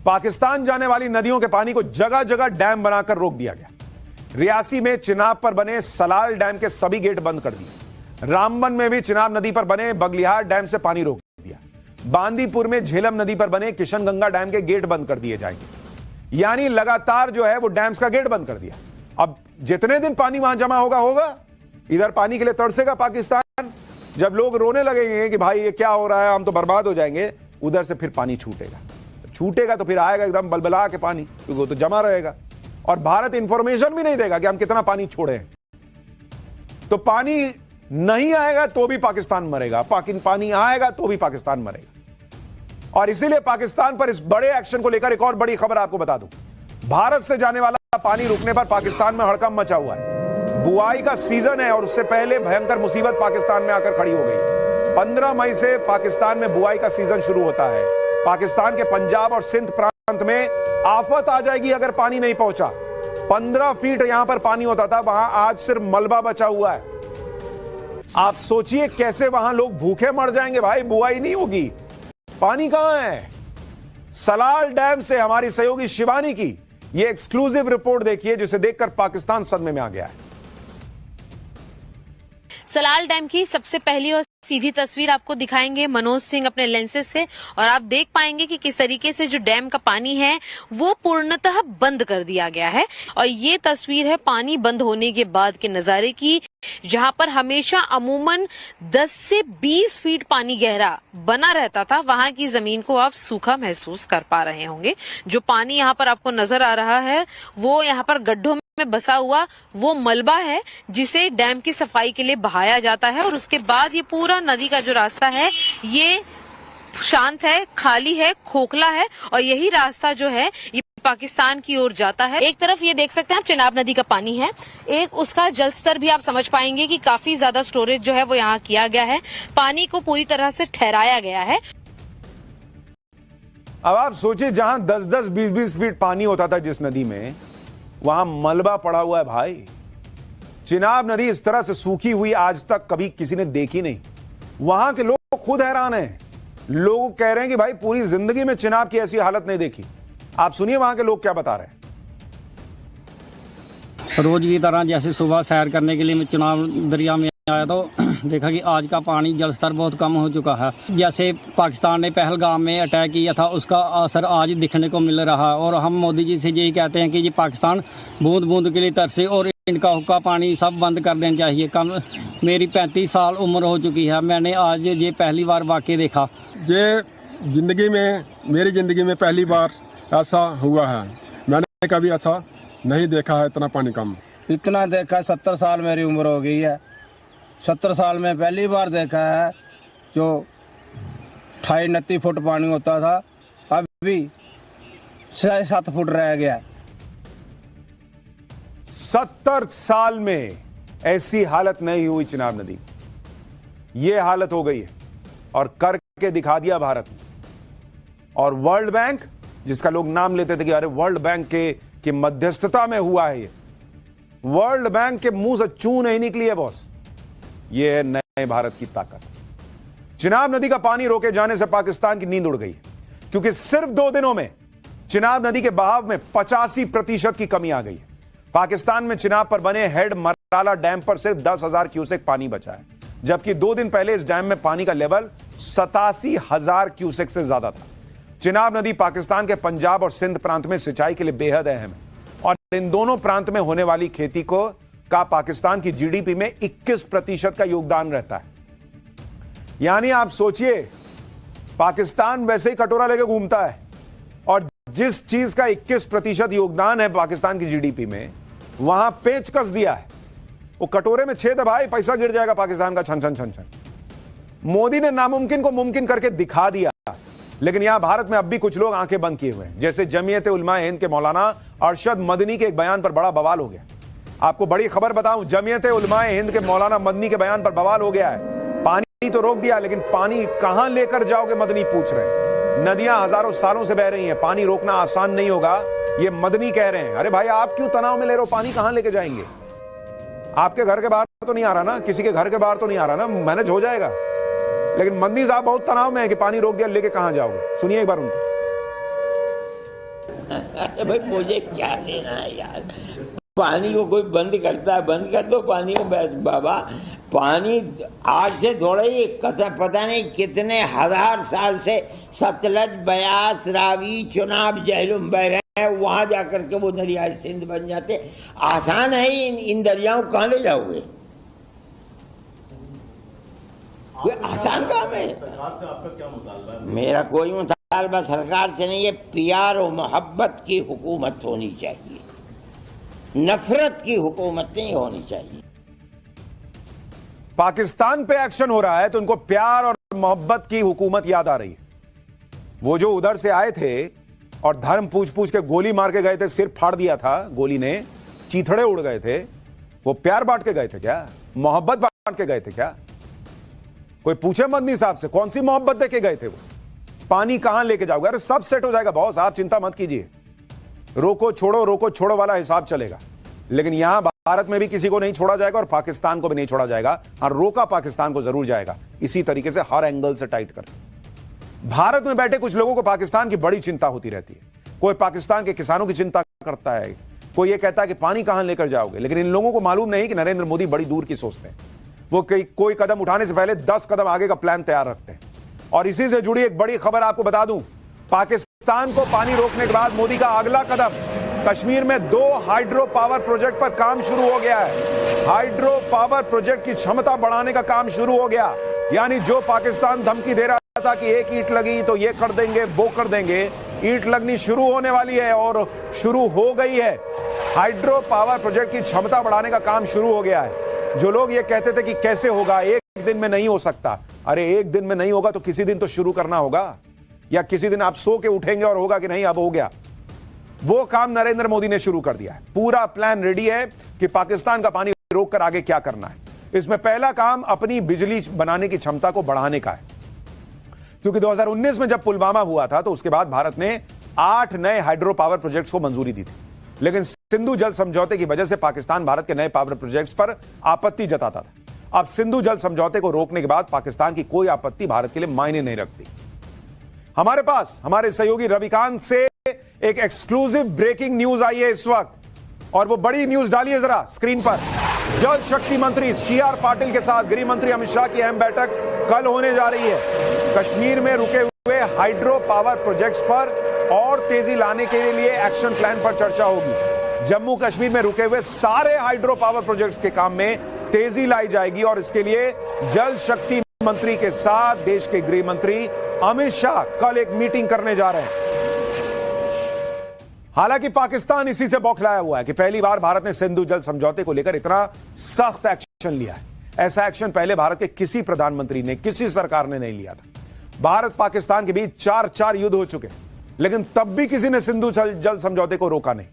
पाकिस्तान जाने वाली नदियों के पानी को जगह जगह डैम बनाकर रोक दिया गया। रियासी में चिनाब पर बने सलाल डैम के सभी गेट बंद कर दिए। रामबन में भी चिनाब नदी पर बने बगलिहार डैम से पानी रोक दिया। बांदीपुर में झेलम नदी पर बने किशनगंगा डैम के गेट बंद कर दिए जाएंगे। यानी लगातार जो है वो डैम्स का गेट बंद कर दिया। अब जितने दिन पानी वहां जमा होगा, इधर पानी के लिए तरसेगा पाकिस्तान। जब लोग रोने लगेंगे कि भाई ये क्या हो रहा है, हम तो बर्बाद हो जाएंगे, उधर से फिर पानी छूटेगा तो फिर आएगा एकदम बलबला के पानी, क्योंकि वो तो जमा रहेगा। और भारत इंफॉर्मेशन भी नहीं देगा कि हम कितना पानी छोड़े हैं। तो पानी नहीं आएगा तो भी पाकिस्तान मरेगा, पानी आएगा तो भी पाकिस्तान मरेगा। और इसीलिए पाकिस्तान पर इस बड़े एक्शन को लेकर एक और बड़ी खबर आपको बता दूं। भारत से जाने वाला पानी रुकने पर पाकिस्तान में हड़कंप मचा हुआ है। बुआई का सीजन है और उससे पहले भयंकर मुसीबत पाकिस्तान में आकर खड़ी हो गई। 15 मई से पाकिस्तान में बुआई का सीजन शुरू होता है। पाकिस्तान के पंजाब और सिंध प्रांत में आफत आ जाएगी अगर पानी नहीं पहुंचा। 15 फीट यहां पर पानी होता था, वहां आज सिर्फ मलबा बचा हुआ है। आप सोचिए कैसे वहां लोग भूखे मर जाएंगे भाई, बुआई नहीं होगी। पानी कहां है? सलाल डैम से हमारी सहयोगी शिवानी की यह एक्सक्लूसिव रिपोर्ट देखिए, जिसे देखकर पाकिस्तान सदमे में आ गया है। सलाल डैम की सबसे पहली और सीधी तस्वीर आपको दिखाएंगे मनोज सिंह अपने लेंसेज से, और आप देख पाएंगे कि किस तरीके से जो डैम का पानी है वो पूर्णतः बंद कर दिया गया है। और ये तस्वीर है पानी बंद होने के बाद के नजारे की, जहां पर हमेशा अमूमन 10 से 20 फीट पानी गहरा बना रहता था। वहां की जमीन को आप सूखा महसूस कर पा रहे होंगे। जो पानी यहाँ पर आपको नजर आ रहा है वो यहाँ पर गड्ढों में बसा हुआ वो मलबा है, जिसे डैम की सफाई के लिए बहाया जाता है। और उसके बाद ये पूरा नदी का जो रास्ता है ये शांत है, खाली है, खोखला है, और यही रास्ता जो है ये पाकिस्तान की ओर जाता है। एक तरफ ये देख सकते हैं आप चिनाब नदी का पानी है, एक उसका जल स्तर भी आप समझ पाएंगे कि काफी ज्यादा स्टोरेज जो है वो यहाँ किया गया है। पानी को पूरी तरह से ठहराया गया है। अब आप सोचिए जहां 10-10, 20-20 फीट पानी होता था जिस नदी में, वहां मलबा पड़ा हुआ है भाई। चिनाब नदी इस तरह से सूखी हुई आज तक कभी किसी ने देखी नहीं। वहां के लोग खुद हैरान हैं। लोग कह रहे हैं कि भाई पूरी जिंदगी में चिनाब की ऐसी हालत नहीं देखी। आप सुनिए वहां के लोग क्या बता रहे हैं। रोज की तरह जैसे सुबह सैर करने के लिए मैं चिनाब दरिया में आया तो देखा कि आज का पानी जल स्तर बहुत कम हो चुका है। जैसे पाकिस्तान ने पहलगाम में अटैक किया था उसका असर आज दिखने को मिल रहा है। और हम मोदी जी से यही कहते हैं कि ये पाकिस्तान बूंद बूंद के लिए तरसे और इनका हुक्का पानी सब बंद कर देना चाहिए। कम मेरी 35 साल उम्र हो चुकी है, मैंने आज ये पहली बार वाकई देखा। जे ज़िंदगी में, मेरी ज़िंदगी में पहली बार ऐसा हुआ है। मैंने कभी ऐसा नहीं देखा है, इतना पानी कम। इतना देखा 70 साल मेरी उम्र हो गई है। 70 साल में पहली बार देखा है जो 28-29 फुट पानी होता था, अभी 6-7 फुट रह गया। 70 साल में ऐसी हालत नहीं हुई चिनाब नदी, ये हालत हो गई है और करके दिखा दिया भारत ने। और वर्ल्ड बैंक, जिसका लोग नाम लेते थे कि अरे वर्ल्ड बैंक के मध्यस्थता में हुआ है, ये वर्ल्ड बैंक के मुंह से चू नहीं निकली है बॉस। ये है नए भारत की ताकत। चिनाब नदी का पानी रोके जाने से पाकिस्तान की नींद उड़ गई, क्योंकि सिर्फ 2 दिनों में चिनाब नदी के बहाव में 85% की कमी आ गई है। पाकिस्तान में चिनाब पर बने हेड मराला डैम पर सिर्फ 10,000 क्यूसेक पानी बचा है, जबकि 2 दिन पहले इस डैम में पानी का लेवल 87,000 क्यूसेक से ज्यादा था। चिनाब नदी पाकिस्तान के पंजाब और सिंध प्रांत में सिंचाई के लिए बेहद अहम है और इन दोनों प्रांत में होने वाली खेती का पाकिस्तान की जीडीपी में 21% का योगदान रहता है। यानी आप सोचिए, पाकिस्तान वैसे ही कटोरा लेके घूमता है और जिस चीज का 21% योगदान है पाकिस्तान की जीडीपी में, वहां पेच कस दिया है। वो कटोरे में छेद है भाई, पैसा गिर जाएगा पाकिस्तान का छन छन छन छन। मोदी ने नामुमकिन को मुमकिन करके दिखा दिया, लेकिन यहां भारत में अब भी कुछ लोग आंखें बंद किए हुए हैं। जैसे जमीयत उलमाए हिंद के मौलाना अरशद मदनी के एक बयान पर बड़ा बवाल हो गया। आपको बड़ी खबर बताऊं, जमीयत उलमाए हिंद के मौलाना मदनी के बयान पर बवाल हो गया है। पानी तो रोक दिया, लेकिन पानी कहां लेकर जाओगे मदनी पूछ रहे हैं। नदियां हजारों सालों से बह रही हैं, पानी रोकना आसान नहीं होगा, ये मदनी कह रहे हैं। अरे भाई, आप क्यों तनाव में ले रहे हो? पानी कहां लेके जाएंगे? आपके घर के बाहर तो नहीं आ रहा ना, किसी के घर के बाहर तो नहीं आ रहा ना, मैनेज हो जाएगा। लेकिन मदनी साहब बहुत तनाव में है कि पानी रोक दिया, लेके कहां जाओगे? सुनिए एक बार उनको। अरे भाई, मुझे क्या लेना है यार, पानी को कोई बंद करता है, बंद कर दो पानी को। बाबा, पानी आज से थोड़ा ही पता नहीं कितने हजार साल से सतलज, ब्यास, रावी, चुनाब, झेलम बह रहे हैं, वहां जाकर के वो दरिया सिंध बन जाते। आसान है इन दरियाओं को कहां ले जाओगे? ये आसान काम है। मेरा कोई मुतालबा सरकार से नहीं है, प्यार और मोहब्बत की हुकूमत होनी चाहिए, नफरत की हुकूमत नहीं होनी चाहिए। पाकिस्तान पे एक्शन हो रहा है तो उनको प्यार और मोहब्बत की हुकूमत याद आ रही है। वो जो उधर से आए थे और धर्म पूछ पूछ के गोली मार के गए थे, सिर फाड़ दिया था गोली ने, चीथड़े उड़ गए थे, वो प्यार बांट के गए थे क्या? मोहब्बत बांट के गए थे क्या? कोई पूछे मदनी साहब से कौन सी मोहब्बत दे के गए थे वो? पानी कहां लेके जाओगे? अरे सब सेट हो जाएगा बॉस, आप चिंता मत कीजिए। रोको छोड़ो वाला हिसाब चलेगा। लेकिन यहां भारत में भी किसी को नहीं छोड़ा जाएगा और पाकिस्तान को भी नहीं छोड़ा जाएगा। हाँ, रोका पाकिस्तान को जरूर जाएगा, इसी तरीके से हर एंगल से टाइट कर। भारत में बैठे कुछ लोगों को पाकिस्तान की बड़ी चिंता होती रहती है। कोई पाकिस्तान के किसानों की चिंता करता है, कोई ये कहता है कि पानी कहां लेकर जाओगे। लेकिन इन लोगों को मालूम नहीं कि नरेंद्र मोदी बड़ी दूर की सोचते हैं। वो कोई कदम उठाने से पहले 10 कदम आगे का प्लान तैयार रखते हैं। और इसी से जुड़ी एक बड़ी खबर आपको बता दूं, पाकिस्तान को पानी रोकने के बाद मोदी का अगला कदम, कश्मीर में 2 हाइड्रो पावर प्रोजेक्ट पर काम शुरू हो गया है। हाइड्रो पावर प्रोजेक्ट की क्षमता बढ़ाने का काम शुरू हो गया। यानी जो पाकिस्तान धमकी दे रहा था कि एक ईंट लगी तो ये कर देंगे, वो कर देंगे, ईंट लगनी शुरू होने वाली है और शुरू हो गई है। हाइड्रो पावर प्रोजेक्ट की क्षमता बढ़ाने का काम शुरू हो गया है। जो लोग ये कहते थे कि कैसे होगा, एक दिन में नहीं हो सकता, अरे एक दिन में नहीं होगा तो किसी दिन तो शुरू करना होगा, या किसी दिन आप सो के उठेंगे और होगा कि नहीं अब हो गया। वो काम नरेंद्र मोदी ने शुरू कर दिया है। पूरा प्लान रेडी है कि पाकिस्तान का पानी रोककर आगे क्या करना है। इसमें पहला काम अपनी बिजली बनाने की क्षमता को बढ़ाने का है, क्योंकि 2019 में जब पुलवामा हुआ था तो उसके बाद भारत ने 8 नए हाइड्रो पावर प्रोजेक्ट्स को मंजूरी दी थी। लेकिन सिंधु जल समझौते की वजह से पाकिस्तान भारत के नए पावर प्रोजेक्ट्स पर आपत्ति जताता था। अब सिंधु जल समझौते को रोकने के बाद पाकिस्तान की कोई आपत्ति भारत के लिए मायने नहीं रखती। हमारे पास हमारे सहयोगी रविकांत से एक एक्सक्लूसिव ब्रेकिंग न्यूज आई है इस वक्त, और वो बड़ी न्यूज डालिए जरा स्क्रीन पर। जल शक्ति मंत्री CR पाटिल के साथ गृह मंत्री अमित शाह की अहम बैठक कल होने जा रही है। कश्मीर में रुके हुए हाइड्रो पावर प्रोजेक्ट्स पर और तेजी लाने के लिए एक्शन प्लान पर चर्चा होगी। जम्मू कश्मीर में रुके हुए सारे हाइड्रो पावर प्रोजेक्ट्स के काम में तेजी लाई जाएगी और इसके लिए जल शक्ति मंत्री के साथ देश के गृह मंत्री अमित शाह कल एक मीटिंग करने जा रहे हैं। हालांकि पाकिस्तान इसी से बौखलाया हुआ है कि पहली बार भारत ने सिंधु जल समझौते को लेकर इतना सख्त एक्शन लिया है। ऐसा एक्शन पहले भारत के किसी प्रधानमंत्री ने, किसी सरकार ने नहीं लिया था। भारत पाकिस्तान के बीच 4 युद्ध हो चुके, लेकिन तब भी किसी ने सिंधु जल समझौते को रोका नहीं।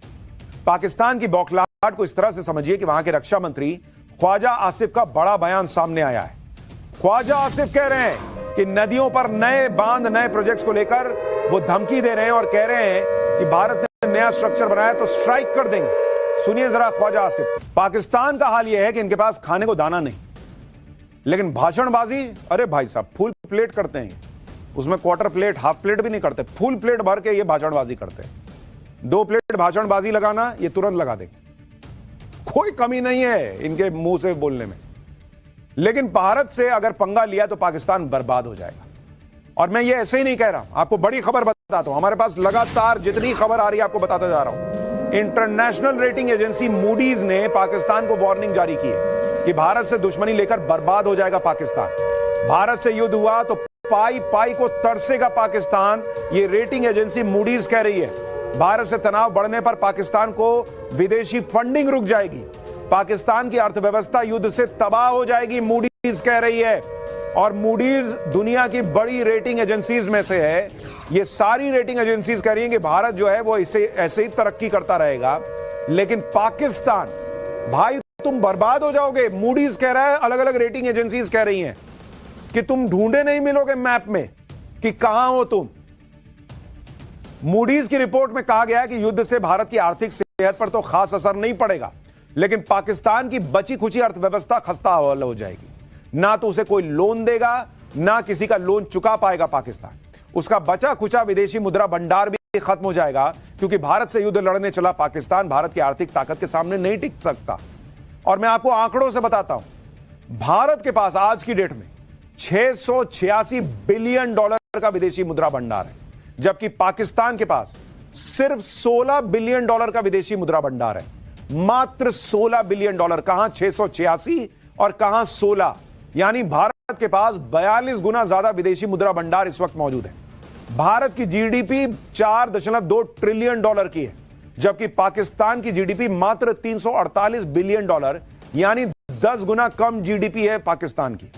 पाकिस्तान की बौखलाहट को इस तरह से समझिए कि वहां के रक्षा मंत्री ख्वाजा आसिफ का बड़ा बयान सामने आया है। ख्वाजा आसिफ कह रहे हैं कि नदियों पर नए बांध, नए प्रोजेक्ट्स को लेकर वो धमकी दे रहे हैं और कह रहे हैं कि भारत ने नया स्ट्रक्चर बनाया तो स्ट्राइक कर देंगे। सुनिए जरा ख्वाजा आसिफ। पाकिस्तान का हाल यह है कि इनके पास खाने को दाना नहीं, लेकिन भाषणबाजी, अरे भाई साहब फुल प्लेट करते हैं, उसमें क्वार्टर प्लेट, हाफ प्लेट भी नहीं करते, फुल प्लेट भर के ये भाषणबाजी करते हैं। 2 प्लेट भाषणबाजी लगाना, ये तुरंत लगा देंगे, कोई कमी नहीं है इनके मुंह से बोलने में। लेकिन भारत से अगर पंगा लिया तो पाकिस्तान बर्बाद हो जाएगा। और मैं ये ऐसे ही नहीं कह रहा, आपको बड़ी खबर बताता हूं। हमारे पास लगातार जितनी खबर आ रही है आपको बताता जा रहा हूं। इंटरनेशनल रेटिंग एजेंसी मूडीज ने पाकिस्तान को वार्निंग जारी की है कि भारत से दुश्मनी लेकर बर्बाद हो जाएगा पाकिस्तान। भारत से युद्ध हुआ तो पाई पाई को तरसेगा पाकिस्तान, ये रेटिंग एजेंसी मूडीज कह रही है। भारत से तनाव बढ़ने पर पाकिस्तान को विदेशी फंडिंग रुक जाएगी, पाकिस्तान की अर्थव्यवस्था युद्ध से तबाह हो जाएगी, मूडीज कह रही है। और मूडीज दुनिया की बड़ी रेटिंग एजेंसीज में से है। ये सारी रेटिंग एजेंसीज कह रही हैं कि भारत जो है वो ऐसे ही तरक्की करता रहेगा, लेकिन पाकिस्तान, भाई तुम बर्बाद हो जाओगे। मूडीज कह रहा है, अलग अलग रेटिंग एजेंसीज कह रही हैं कि तुम ढूंढे नहीं मिलोगे मैप में कि कहां हो तुम। मूडीज की रिपोर्ट में कहा गया है कि युद्ध से भारत की आर्थिक सेहत पर तो खास असर नहीं पड़ेगा, लेकिन पाकिस्तान की बची खुची अर्थव्यवस्था खस्ताहाल हो जाएगी। ना तो उसे कोई लोन देगा, ना किसी का लोन चुका पाएगा पाकिस्तान। उसका बचा खुचा विदेशी मुद्रा भंडार भी खत्म हो जाएगा, क्योंकि भारत से युद्ध लड़ने चला पाकिस्तान भारत की आर्थिक ताकत के सामने नहीं टिक सकता। और मैं आपको आंकड़ों से बताता हूं, भारत के पास आज की डेट में $686 बिलियन का विदेशी मुद्रा भंडार है, जबकि पाकिस्तान के पास सिर्फ $16 बिलियन का विदेशी मुद्रा भंडार है। मात्र $16 बिलियन, कहां 686 और कहां 16, यानी भारत के पास 42 गुना ज्यादा विदेशी मुद्रा भंडार इस वक्त मौजूद है। भारत की जीडीपी $4.2 ट्रिलियन की है, जबकि पाकिस्तान की जीडीपी मात्र $348 बिलियन, यानी 10 गुना कम जीडीपी है पाकिस्तान की।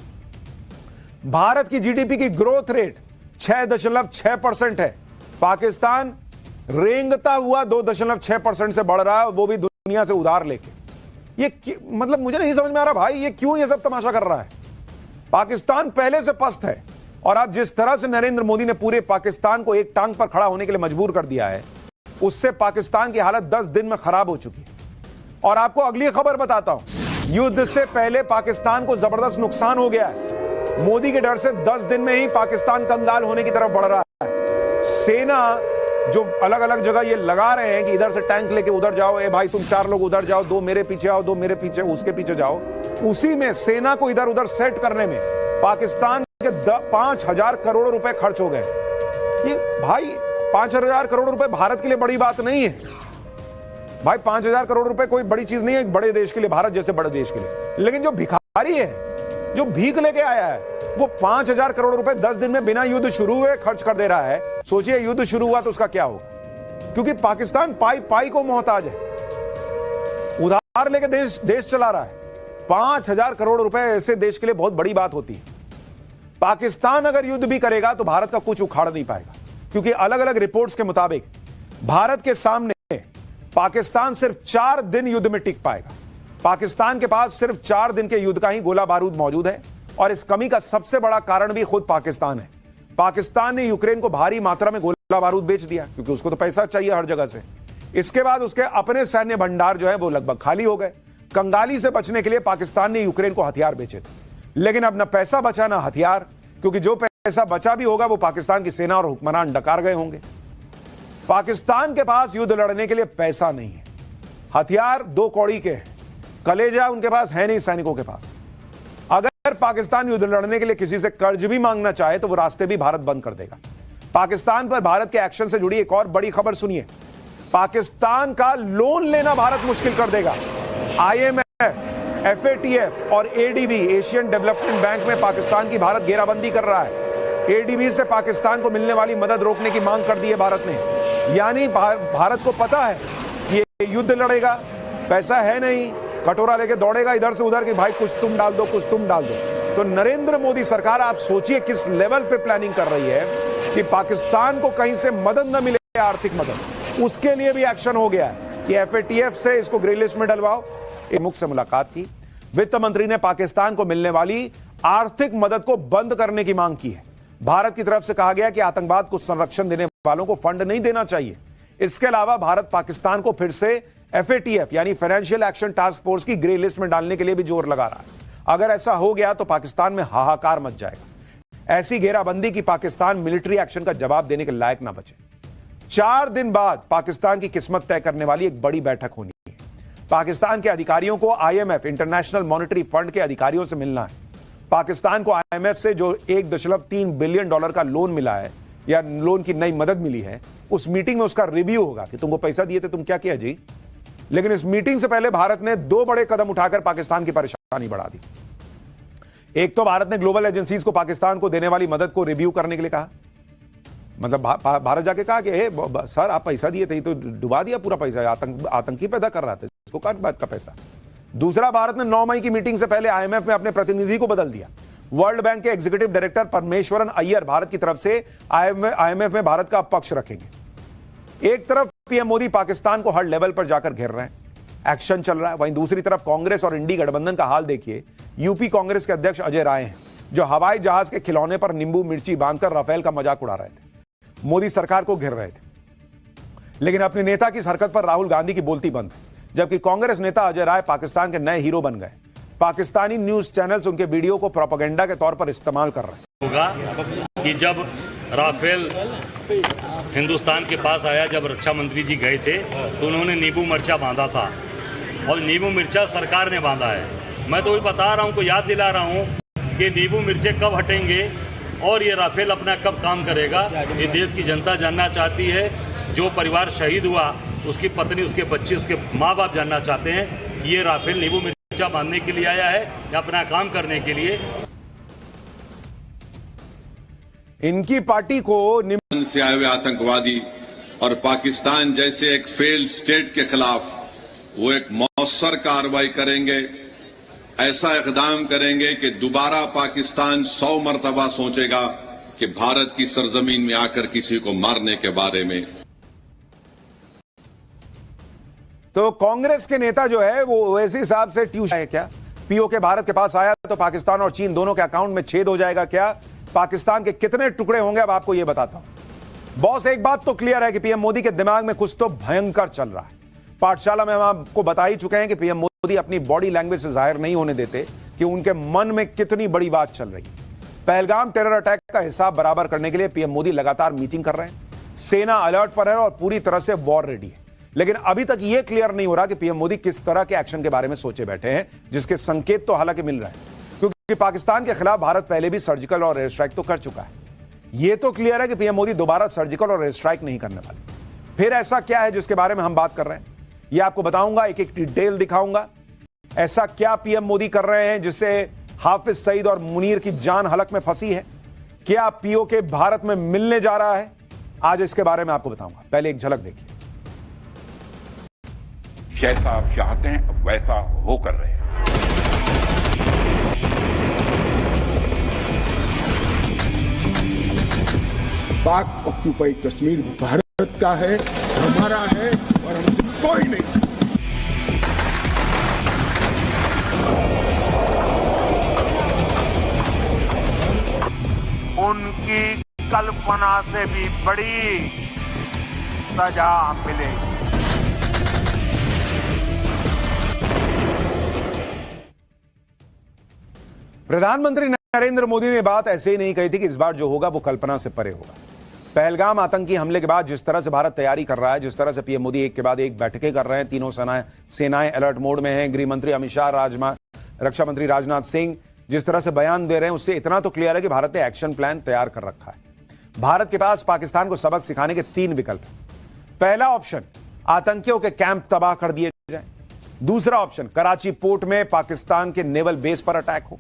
भारत की जीडीपी की ग्रोथ रेट 6.6% है, पाकिस्तान रेंगता हुआ 2.6% से बढ़ रहा है, वो भी दुनिया से उधार लेके। ये मतलब मुझे नहीं समझ में आ रहा भाई, ये क्यों ये सब तमाशा कर रहा है। पाकिस्तान पहले से पस्त है, और अब जिस तरह से नरेंद्र मोदी ने पूरे पाकिस्तान को एक टांग पर खड़ा होने के लिए मजबूर कर दिया है, उससे पाकिस्तान की हालत 10 दिन में खराब हो चुकी है। और आपको अगली खबर बताता हूं, युद्ध से पहले पाकिस्तान को जबरदस्त नुकसान हो गया है। मोदी के डर से 10 दिन में ही पाकिस्तान कंगाल होने की तरफ बढ़ रहा है। सेना जो अलग अलग जगह ये लगा रहे हैं कि इधर से टैंक लेके उधर जाओ, ए भाई तुम 4 लोग उधर जाओ, 2 मेरे पीछे आओ, 2 मेरे पीछे, उसके पीछे जाओ, उसी में सेना को इधर उधर सेट करने में पाकिस्तान के 5,000 करोड़ रुपए खर्च हो गए। ये भाई 5,000 करोड़ रुपए भारत के लिए बड़ी बात नहीं है भाई, 5,000 करोड़ रुपए कोई बड़ी चीज नहीं है एक बड़े देश के लिए, भारत जैसे बड़े देश के लिए। लेकिन जो भिखारी है, जो भीख लेके आया है, वो 5,000 करोड़ रुपए 10 दिन में बिना युद्ध शुरू हुए खर्च कर दे रहा है। सोचिए युद्ध शुरू हुआ तो उसका क्या होगा, क्योंकि पाकिस्तान पाई पाई को मोहताज है, उधार लेके देश चला रहा है। 5,000 करोड़ रुपए ऐसे देश के लिए बहुत बड़ी बात होती है। पाकिस्तान अगर युद्ध भी करेगा तो भारत का कुछ उखाड़ नहीं पाएगा, क्योंकि अलग अलग रिपोर्ट्स के मुताबिक भारत के सामने पाकिस्तान सिर्फ 4 दिन युद्ध में टिक पाएगा। पाकिस्तान के पास सिर्फ 4 दिन के युद्ध का ही गोला बारूद मौजूद है, और इस कमी का सबसे बड़ा कारण भी खुद पाकिस्तान है। पाकिस्तान ने यूक्रेन को भारी मात्रा में गोला बारूद बेच दिया, क्योंकि उसको तो पैसा चाहिए हर जगह से। इसके बाद उसके अपने सैन्य भंडार जो है वो लगभग खाली हो गए। कंगाली से बचने के लिए पाकिस्तान ने यूक्रेन को हथियार बेचे थे, लेकिन अब न पैसा बचा ना हथियार, क्योंकि जो पैसा बचा भी होगा वो पाकिस्तान की सेना और हुक्मरान डकार गए होंगे। पाकिस्तान के पास युद्ध लड़ने के लिए पैसा नहीं है, हथियार 2 कौड़ी के हैं, कलेजा उनके पास है नहीं सैनिकों के पास। अगर पाकिस्तान युद्ध लड़ने के लिए किसी से कर्ज भी मांगना चाहे तो वो रास्ते भी भारत बंद कर देगा। पाकिस्तान पर भारत के एक्शन से जुड़ी एक और बड़ी खबर सुनिए, पाकिस्तान का लोन लेना भारत मुश्किल कर देगा। IMF, FATF और ADB, एशियन डेवलपमेंट बैंक में पाकिस्तान की भारत घेराबंदी कर रहा है। एडीबी से पाकिस्तान को मिलने वाली मदद रोकने की मांग कर दी है भारत ने। यानी भारत को पता है कि ये युद्ध लड़ेगा, पैसा है नहीं, कटोरा लेके दौड़ेगा इधर से उधर कि भाई कुछ तुम डाल दो, कुछ तुम डाल दो। तो नरेंद्र मोदी सरकार, आप सोचिए किस लेवल पे प्लानिंग कर रही है कि पाकिस्तान को कहीं से मदद न मिले, आर्थिक मदद, उसके लिए भी एक्शन हो गया है कि एफएटीएफ से इसको ग्रे लिस्ट में डलवाओ। एक मुख्य से मुलाकात की, वित्त मंत्री ने पाकिस्तान को मिलने वाली आर्थिक मदद को बंद करने की मांग की है। भारत की तरफ से कहा गया कि आतंकवाद को संरक्षण देने वालों को फंड नहीं देना चाहिए। इसके अलावा भारत पाकिस्तान को फिर से एफएटीएफ यानी फाइनेंशियल एक्शन टास्क फोर्स की ग्रे लिस्ट में डालने के लिए भी जोर लगा रहा है। अगर ऐसा हो गया तो पाकिस्तान में हाहाकार मच जाएगा। ऐसी घेराबंदी की पाकिस्तान मिलिट्री एक्शन का जवाब देने के लायक ना बचे। 4 दिन बाद पाकिस्तान की किस्मत तय करने वाली एक बड़ी बैठक होनी है। पाकिस्तान के अधिकारियों को आईएमएफ इंटरनेशनल मॉनेटरी फंड के अधिकारियों से मिलना है। पाकिस्तान को आईएमएफ से जो $1.3 बिलियन का लोन मिला है या लोन की नई मदद मिली है, उस मीटिंग में उसका रिव्यू होगा कि तुमको पैसा दिए थे, तुम क्या किया जी। लेकिन इस मीटिंग से पहले भारत ने 2 बड़े कदम उठाकर पाकिस्तान की परेशानी बढ़ा दी। एक तो भारत ने ग्लोबल एजेंसीज को पाकिस्तान को देने वाली मदद को रिव्यू करने के लिए कहा। मतलब भारत जाके कहा कि सर आप पैसा दिए थे, तो डुबा दिया पूरा पैसा, आतंकी पैदा कर रहा था, इसको कौन बात का पैसा। दूसरा, भारत ने 9 मई की मीटिंग से पहले आईएमएफ में अपने प्रतिनिधि को बदल दिया। वर्ल्ड बैंक के एग्जीक्यूटिव डायरेक्टर परमेश्वरन अय्यर भारत की तरफ से आईएमएफ में भारत का पक्ष रखेंगे। एक तरफ पीएम मोदी पाकिस्तान को हर लेवल पर जाकर घेर रहे हैं, एक्शन चल रहा है। वहीं दूसरी तरफ कांग्रेस और इंडी गठबंधन का हाल देखिए। यूपी कांग्रेस के अध्यक्ष अजय राय हैं, जो हवाई जहाज के खिलौने पर नींबू मिर्ची बांधकर राफेल का मजाक उड़ा रहे थे, मोदी सरकार को घेर रहे थे। लेकिन अपने नेता की हरकत पर राहुल गांधी की बोलती बंद है। जबकि कांग्रेस नेता अजय राय पाकिस्तान के नए हीरो बन गए। पाकिस्तानी न्यूज चैनल्स उनके वीडियो को प्रोपेगेंडा के तौर पर इस्तेमाल कर रहे हैं। होगा कि जब राफेल हिंदुस्तान के पास आया, जब रक्षा मंत्री जी गए थे, तो उन्होंने नींबू मिर्चा बांधा था, और नींबू मिर्चा सरकार ने बांधा है। मैं तो वही बता रहा हूँ, को याद दिला रहा हूँ कि नींबू मिर्चे कब हटेंगे और ये राफेल अपना कब काम करेगा। ये देश की जनता जानना चाहती है। जो परिवार शहीद हुआ, उसकी पत्नी, उसके बच्चे, उसके माँ बाप जानना चाहते हैं कि ये राफेल नींबू मिर्चा बांधने के लिए आया है या अपना काम करने के लिए। इनकी पार्टी को से आए हुए आतंकवादी और पाकिस्तान जैसे एक फेल्ड स्टेट के खिलाफ वो एक मौसर कार्रवाई करेंगे। ऐसा इकदाम करेंगे कि दोबारा पाकिस्तान 100 मरतबा सोचेगा कि भारत की सरजमीन में आकर किसी को मारने के बारे में। तो कांग्रेस के नेता जो है वो वैसे हिसाब से ट्यूशन है क्या? पीओके भारत के पास आया तो पाकिस्तान और चीन दोनों के अकाउंट में छेद हो जाएगा क्या? पाकिस्तान के कितने टुकड़े होंगे, अब आपको यह बताता हूं। बॉस, एक बात तो क्लियर है कि पीएम मोदी के दिमाग में कुछ तो भयंकर चल रहा है। पाठशाला में हम आपको बता ही चुके हैं कि पीएम मोदी अपनी बॉडी लैंग्वेज से जाहिर नहीं होने देते कि उनके मन में कितनी बड़ी बात चल रही है। पहलगाम टेरर अटैक का हिसाब बराबर करने के लिए पीएम मोदी लगातार मीटिंग कर रहे हैं। सेना अलर्ट पर है और पूरी तरह से वॉर रेडी है। लेकिन अभी तक यह क्लियर नहीं हो रहा कि पीएम मोदी किस तरह के एक्शन के बारे में सोचे बैठे हैं, जिसके संकेत तो हालांकि मिल रहे हैं, क्योंकि पाकिस्तान के खिलाफ भारत पहले भी सर्जिकल और एयर स्ट्राइक तो कर चुका है। यह तो क्लियर है कि पीएम मोदी दोबारा सर्जिकल और एयर स्ट्राइक नहीं करने वाले। फिर ऐसा क्या है जिसके बारे में हम बात कर रहे हैं, यह आपको बताऊंगा, एक एक डिटेल दिखाऊंगा। ऐसा क्या पीएम मोदी कर रहे हैं जिससे हाफिज सईद और मुनीर की जान हलक में फंसी है? क्या पीओके भारत में मिलने जा रहा है? आज इसके बारे में आपको बताऊंगा। पहले एक झलक देखिए। जैसा आप चाहते हैं वैसा हो कर रहे हैं। पाक ऑक्यूपाइड कश्मीर भारत का है, हमारा है और हमसे कोई नहीं छीन। उनकी कल्पना से भी बड़ी सजा मिलेगी। प्रधानमंत्री नरेंद्र मोदी ने बात ऐसे ही नहीं कही थी कि इस बार जो होगा वो कल्पना से परे होगा। पहलगाम आतंकी हमले के बाद जिस तरह से भारत तैयारी कर रहा है, जिस तरह से पीएम मोदी एक के बाद एक बैठकें कर रहे हैं, तीनों सेनाएं अलर्ट मोड में हैं, गृह मंत्री अमित शाह, रक्षा मंत्री राजनाथ सिंह जिस तरह से बयान दे रहे हैं, उससे इतना तो क्लियर है कि भारत ने एक्शन प्लान तैयार कर रखा है। भारत के पास पाकिस्तान को सबक सिखाने के 3 विकल्प हैं। पहला ऑप्शन, आतंकियों के कैंप तबाह कर दिए जाए। दूसरा ऑप्शन, कराची पोर्ट में पाकिस्तान के नेवल बेस पर अटैक हो।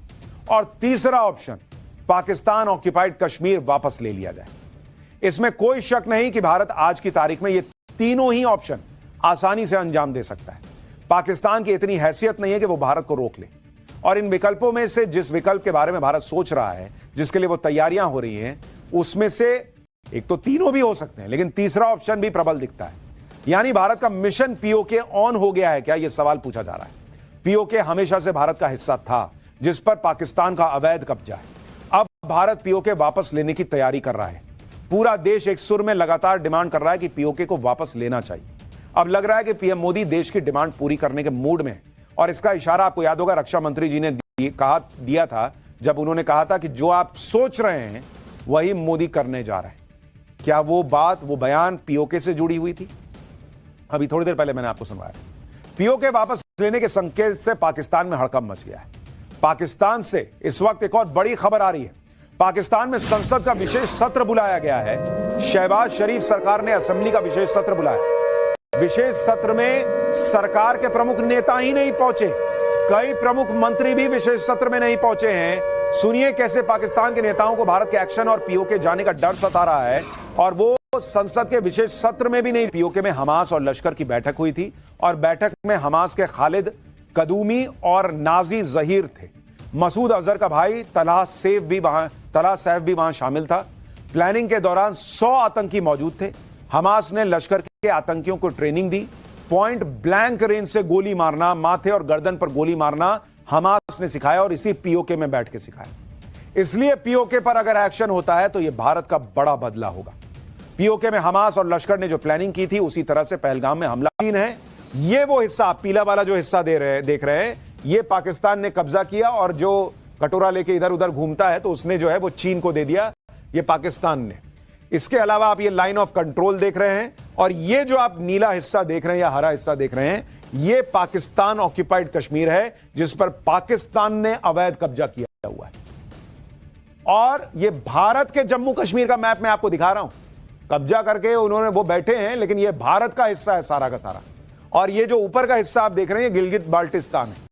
और तीसरा ऑप्शन, पाकिस्तान ऑक्यूपाइड कश्मीर वापस ले लिया जाए। इसमें कोई शक नहीं कि भारत आज की तारीख में ये तीनों ही ऑप्शन आसानी से अंजाम दे सकता है। पाकिस्तान की इतनी हैसियत नहीं है कि वो भारत को रोक ले, और इन विकल्पों में से जिस विकल्प के बारे में भारत सोच रहा है, जिसके लिए वो तैयारियां हो रही हैं, उसमें से एक तो तीनों भी हो सकते हैं, लेकिन तीसरा ऑप्शन भी प्रबल दिखता है। यानी भारत का मिशन पीओके ऑन हो गया है क्या, यह सवाल पूछा जा रहा है। पीओके हमेशा से भारत का हिस्सा था, जिस पर पाकिस्तान का अवैध कब्जा है। अब भारत पीओके वापस लेने की तैयारी कर रहा है। पूरा देश एक सुर में लगातार डिमांड कर रहा है कि पीओके को वापस लेना चाहिए। अब लग रहा है कि पीएम मोदी देश की डिमांड पूरी करने के मूड में है, और इसका इशारा आपको याद होगा रक्षा मंत्री जी ने दिया था, जब उन्होंने कहा था कि जो आप सोच रहे हैं वही मोदी करने जा रहे हैं। क्या वो बात, वो बयान पीओके से जुड़ी हुई थी? अभी थोड़ी देर पहले मैंने आपको सुनवाया। पीओके वापस लेने के संकेत से पाकिस्तान में हड़कंप मच गया है। पाकिस्तान से इस वक्त एक और बड़ी खबर आ रही है। पाकिस्तान में संसद का विशेष सत्र बुलाया गया है। शहबाज शरीफ सरकार ने असेंबली का विशेष सत्र बुलाया। विशेष सत्र में सरकार के प्रमुख नेता ही नहीं पहुंचे, कई प्रमुख मंत्री भी विशेष सत्र में नहीं पहुंचे हैं। सुनिए कैसे पाकिस्तान के नेताओं को भारत के एक्शन और पीओके जाने का डर सता रहा है, और वो संसद के विशेष सत्र में भी नहीं। पीओके में हमास और लश्कर की बैठक हुई थी, और बैठक में हमास के खालिद कदूमी और नाजी जहीर थे। मसूद अजहर का भाई तलाह सैफ भी वहां शामिल था। प्लानिंग के दौरान 100 आतंकी मौजूद थे। हमास ने लश्कर के आतंकियों को ट्रेनिंग दी। पॉइंट ब्लैंक रेंज से गोली मारना, माथे और गर्दन पर गोली मारना हमास ने सिखाया, और इसी पीओके में बैठ के सिखाया। इसलिए पीओके पर अगर एक्शन होता है तो यह भारत का बड़ा बदला होगा। पीओके में हमास और लश्कर ने जो प्लानिंग की थी, उसी तरह से पहलगाम में हमला है। ये वो हिस्सा, पीला वाला जो हिस्सा देख रहे हैं, ये पाकिस्तान ने कब्जा किया, और जो कटोरा लेके इधर उधर घूमता है तो उसने जो है वो चीन को दे दिया, ये पाकिस्तान ने। इसके अलावा आप ये लाइन ऑफ कंट्रोल देख रहे हैं, और ये जो आप नीला हिस्सा देख रहे हैं या हरा हिस्सा देख रहे हैं, ये पाकिस्तान ऑक्यूपाइड कश्मीर है, जिस पर पाकिस्तान ने अवैध कब्जा किया हुआ है। और ये भारत के जम्मू कश्मीर का मैप मैं आपको दिखा रहा हूं। कब्जा करके उन्होंने वो बैठे हैं, लेकिन ये भारत का हिस्सा है सारा का सारा। और ये जो ऊपर का हिस्सा आप देख रहे हैं, गिलगित बाल्टिस्तान है।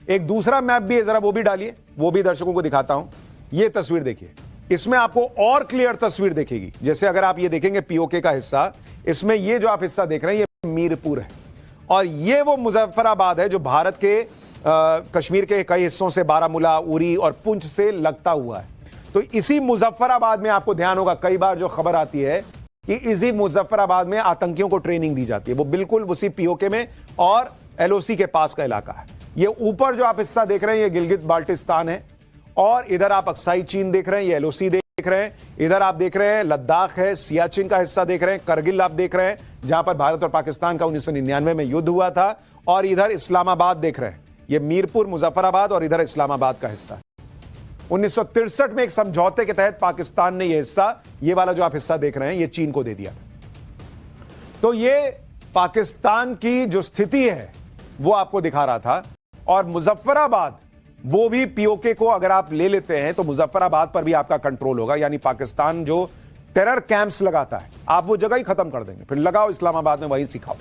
एक दूसरा मैप भी है, जरा वो भी डालिए, वो भी दर्शकों को दिखाता हूं। ये तस्वीर देखिए, इसमें आपको और क्लियर तस्वीर देखेगी। जैसे अगर आप ये देखेंगे पीओके का हिस्सा, इसमें ये जो आप हिस्सा देख रहे हैं ये मीरपुर है, और ये वो मुजफ्फराबाद है जो भारत के कश्मीर के कई हिस्सों से, बारामूला, उरी और पुंछ से लगता हुआ है। तो इसी मुजफ्फराबाद में आपको ध्यान होगा, कई बार जो खबर आती है कि इसी मुजफ्फराबाद में आतंकियों को ट्रेनिंग दी जाती है, वो बिल्कुल उसी पीओके में और एलओसी के पास का इलाका है। ये ऊपर जो आप हिस्सा देख रहे हैं, ये गिलगित बाल्टिस्तान है, और इधर आप अक्साई चीन देख रहे हैं, ये एलओसी देख रहे हैं। इधर आप देख रहे हैं लद्दाख है, सियाचिन का हिस्सा देख रहे हैं, करगिल आप देख रहे हैं, जहां पर भारत और पाकिस्तान का 1999 में युद्ध हुआ था। और इधर इस्लामाबाद देख रहे हैं, ये मीरपुर, मुजफ्फराबाद, और इधर इस्लामाबाद का हिस्सा। 1963 में एक समझौते के तहत पाकिस्तान ने यह हिस्सा, ये वाला जो आप हिस्सा देख रहे हैं, ये चीन को दे दिया। तो ये पाकिस्तान की जो स्थिति है वो आपको दिखा रहा था। और मुजफ्फराबाद, वो भी पीओके को अगर आप ले लेते हैं तो मुजफ्फराबाद पर भी आपका कंट्रोल होगा। यानी पाकिस्तान जो टेरर कैंप्स लगाता है, आप वो जगह ही खत्म कर देंगे, फिर लगाओ इस्लामाबाद में, वही सिखाओ।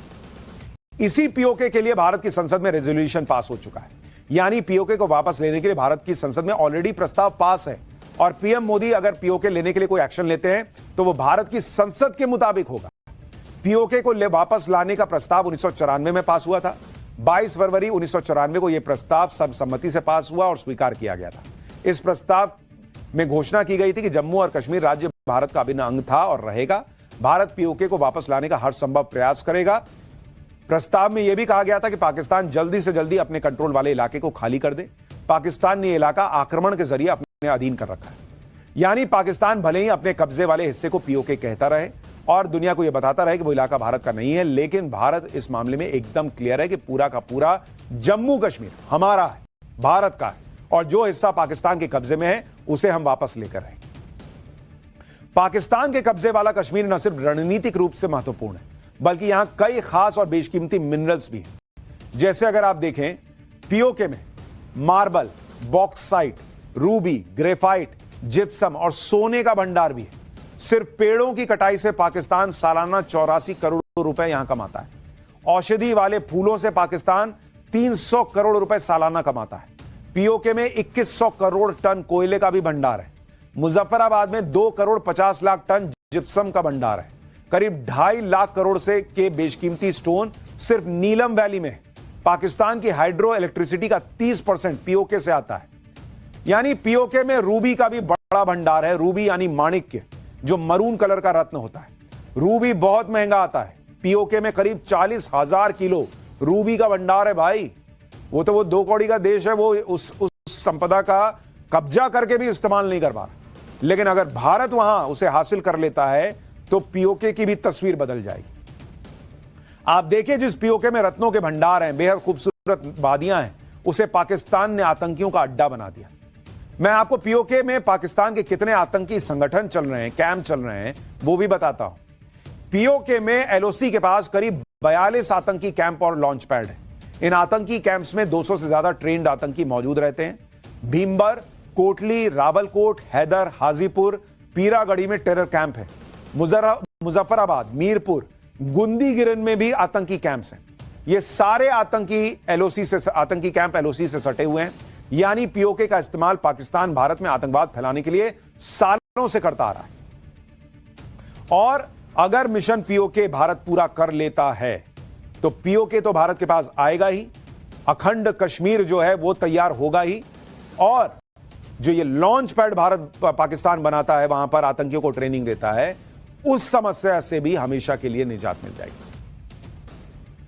इसी पीओके के लिए भारत की संसद में रेजोल्यूशन पास हो चुका है। यानी पीओके को वापस लेने के लिए भारत की संसद में ऑलरेडी प्रस्ताव पास है, और पीएम मोदी अगर पीओके लेने के लिए कोई एक्शन लेते हैं तो वो भारत की संसद के मुताबिक होगा। पीओके को वापस लाने का प्रस्ताव 1994 में पास हुआ था। 22 फरवरी 1994 को यह प्रस्ताव सर्वसम्मति से पास हुआ और स्वीकार किया गया था। इस प्रस्ताव में घोषणा की गई थी कि जम्मू और कश्मीर राज्य भारत का अभिन्न अंग था और रहेगा। भारत पीओके को वापस लाने का हर संभव प्रयास करेगा। प्रस्ताव में यह भी कहा गया था कि पाकिस्तान जल्दी से जल्दी अपने कंट्रोल वाले इलाके को खाली कर दे। पाकिस्तान ने यह इलाका आक्रमण के जरिए अपने अधीन कर रखा है। यानी पाकिस्तान भले ही अपने कब्जे वाले हिस्से को पीओके कहता रहे और दुनिया को यह बताता रहे कि वो इलाका भारत का नहीं है, लेकिन भारत इस मामले में एकदम क्लियर है कि पूरा का पूरा जम्मू कश्मीर हमारा है, भारत का है, और जो हिस्सा पाकिस्तान के कब्जे में है उसे हम वापस लेकर आएंगे। पाकिस्तान के कब्जे वाला कश्मीर न सिर्फ रणनीतिक रूप से महत्वपूर्ण है, बल्कि यहां कई खास और बेशकीमती मिनरल्स भी हैं। जैसे अगर आप देखें, पीओके में marble, bauxite, Ruby, graphite, gypsum और सोने का भंडार भी है। सिर्फ पेड़ों की कटाई से पाकिस्तान सालाना 84 करोड़ रुपए यहां कमाता है। औषधि वाले फूलों से पाकिस्तान 300 करोड़ रुपए सालाना कमाता है। पीओके में 2100 करोड़ टन कोयले का भी भंडार है। मुजफ्फराबाद में 2 करोड़ 50 लाख टन जिप्सम का भंडार है। करीब 2.5 लाख करोड़ से के बेशकीमती स्टोन सिर्फ नीलम वैली में। पाकिस्तान की हाइड्रो इलेक्ट्रिसिटी का 30% पीओके से आता है। यानी पीओके में रूबी का भी बड़ा भंडार है। रूबी यानी माणिक्य, जो मरून कलर का रत्न होता है। रूबी बहुत महंगा आता है। पीओके में करीब 40,000 किलो रूबी का भंडार है भाई। वो तो वो 2 कौड़ी का देश है, वो उस संपदा का कब्जा करके भी इस्तेमाल नहीं कर पा रहा। लेकिन अगर भारत वहां उसे हासिल कर लेता है तो पीओके की भी तस्वीर बदल जाएगी। आप देखिए, जिस पीओके में रत्नों के भंडार हैं, बेहद खूबसूरत वादियां हैं, उसे पाकिस्तान ने आतंकियों का अड्डा बना दिया। मैं आपको पीओके में पाकिस्तान के कितने आतंकी संगठन चल रहे हैं, कैंप चल रहे हैं, वो भी बताता हूं। पीओके में एलओसी के पास करीब 42 आतंकी कैंप और लॉन्च पैड है। इन आतंकी कैंप्स में 200 से ज्यादा ट्रेंड आतंकी मौजूद रहते हैं। भीमबर, कोटली, रावलकोट, हैदर, हाजीपुर, पीरागढ़ी में टेरर कैंप है। मुजफ्फराबाद, मीरपुर, गुंदीगिरन में भी आतंकी कैंप्स हैं। ये सारे आतंकी कैंप एलओसी से सटे हुए हैं। यानी पीओके का इस्तेमाल पाकिस्तान भारत में आतंकवाद फैलाने के लिए सालों से करता आ रहा है। और अगर मिशन पीओके भारत पूरा कर लेता है तो पीओके तो भारत के पास आएगा ही, अखंड कश्मीर जो है वो तैयार होगा ही, और जो ये लॉन्च पैड पाकिस्तान बनाता है, वहां पर आतंकियों को ट्रेनिंग देता है, उस समस्या से भी हमेशा के लिए निजात मिल जाएगी।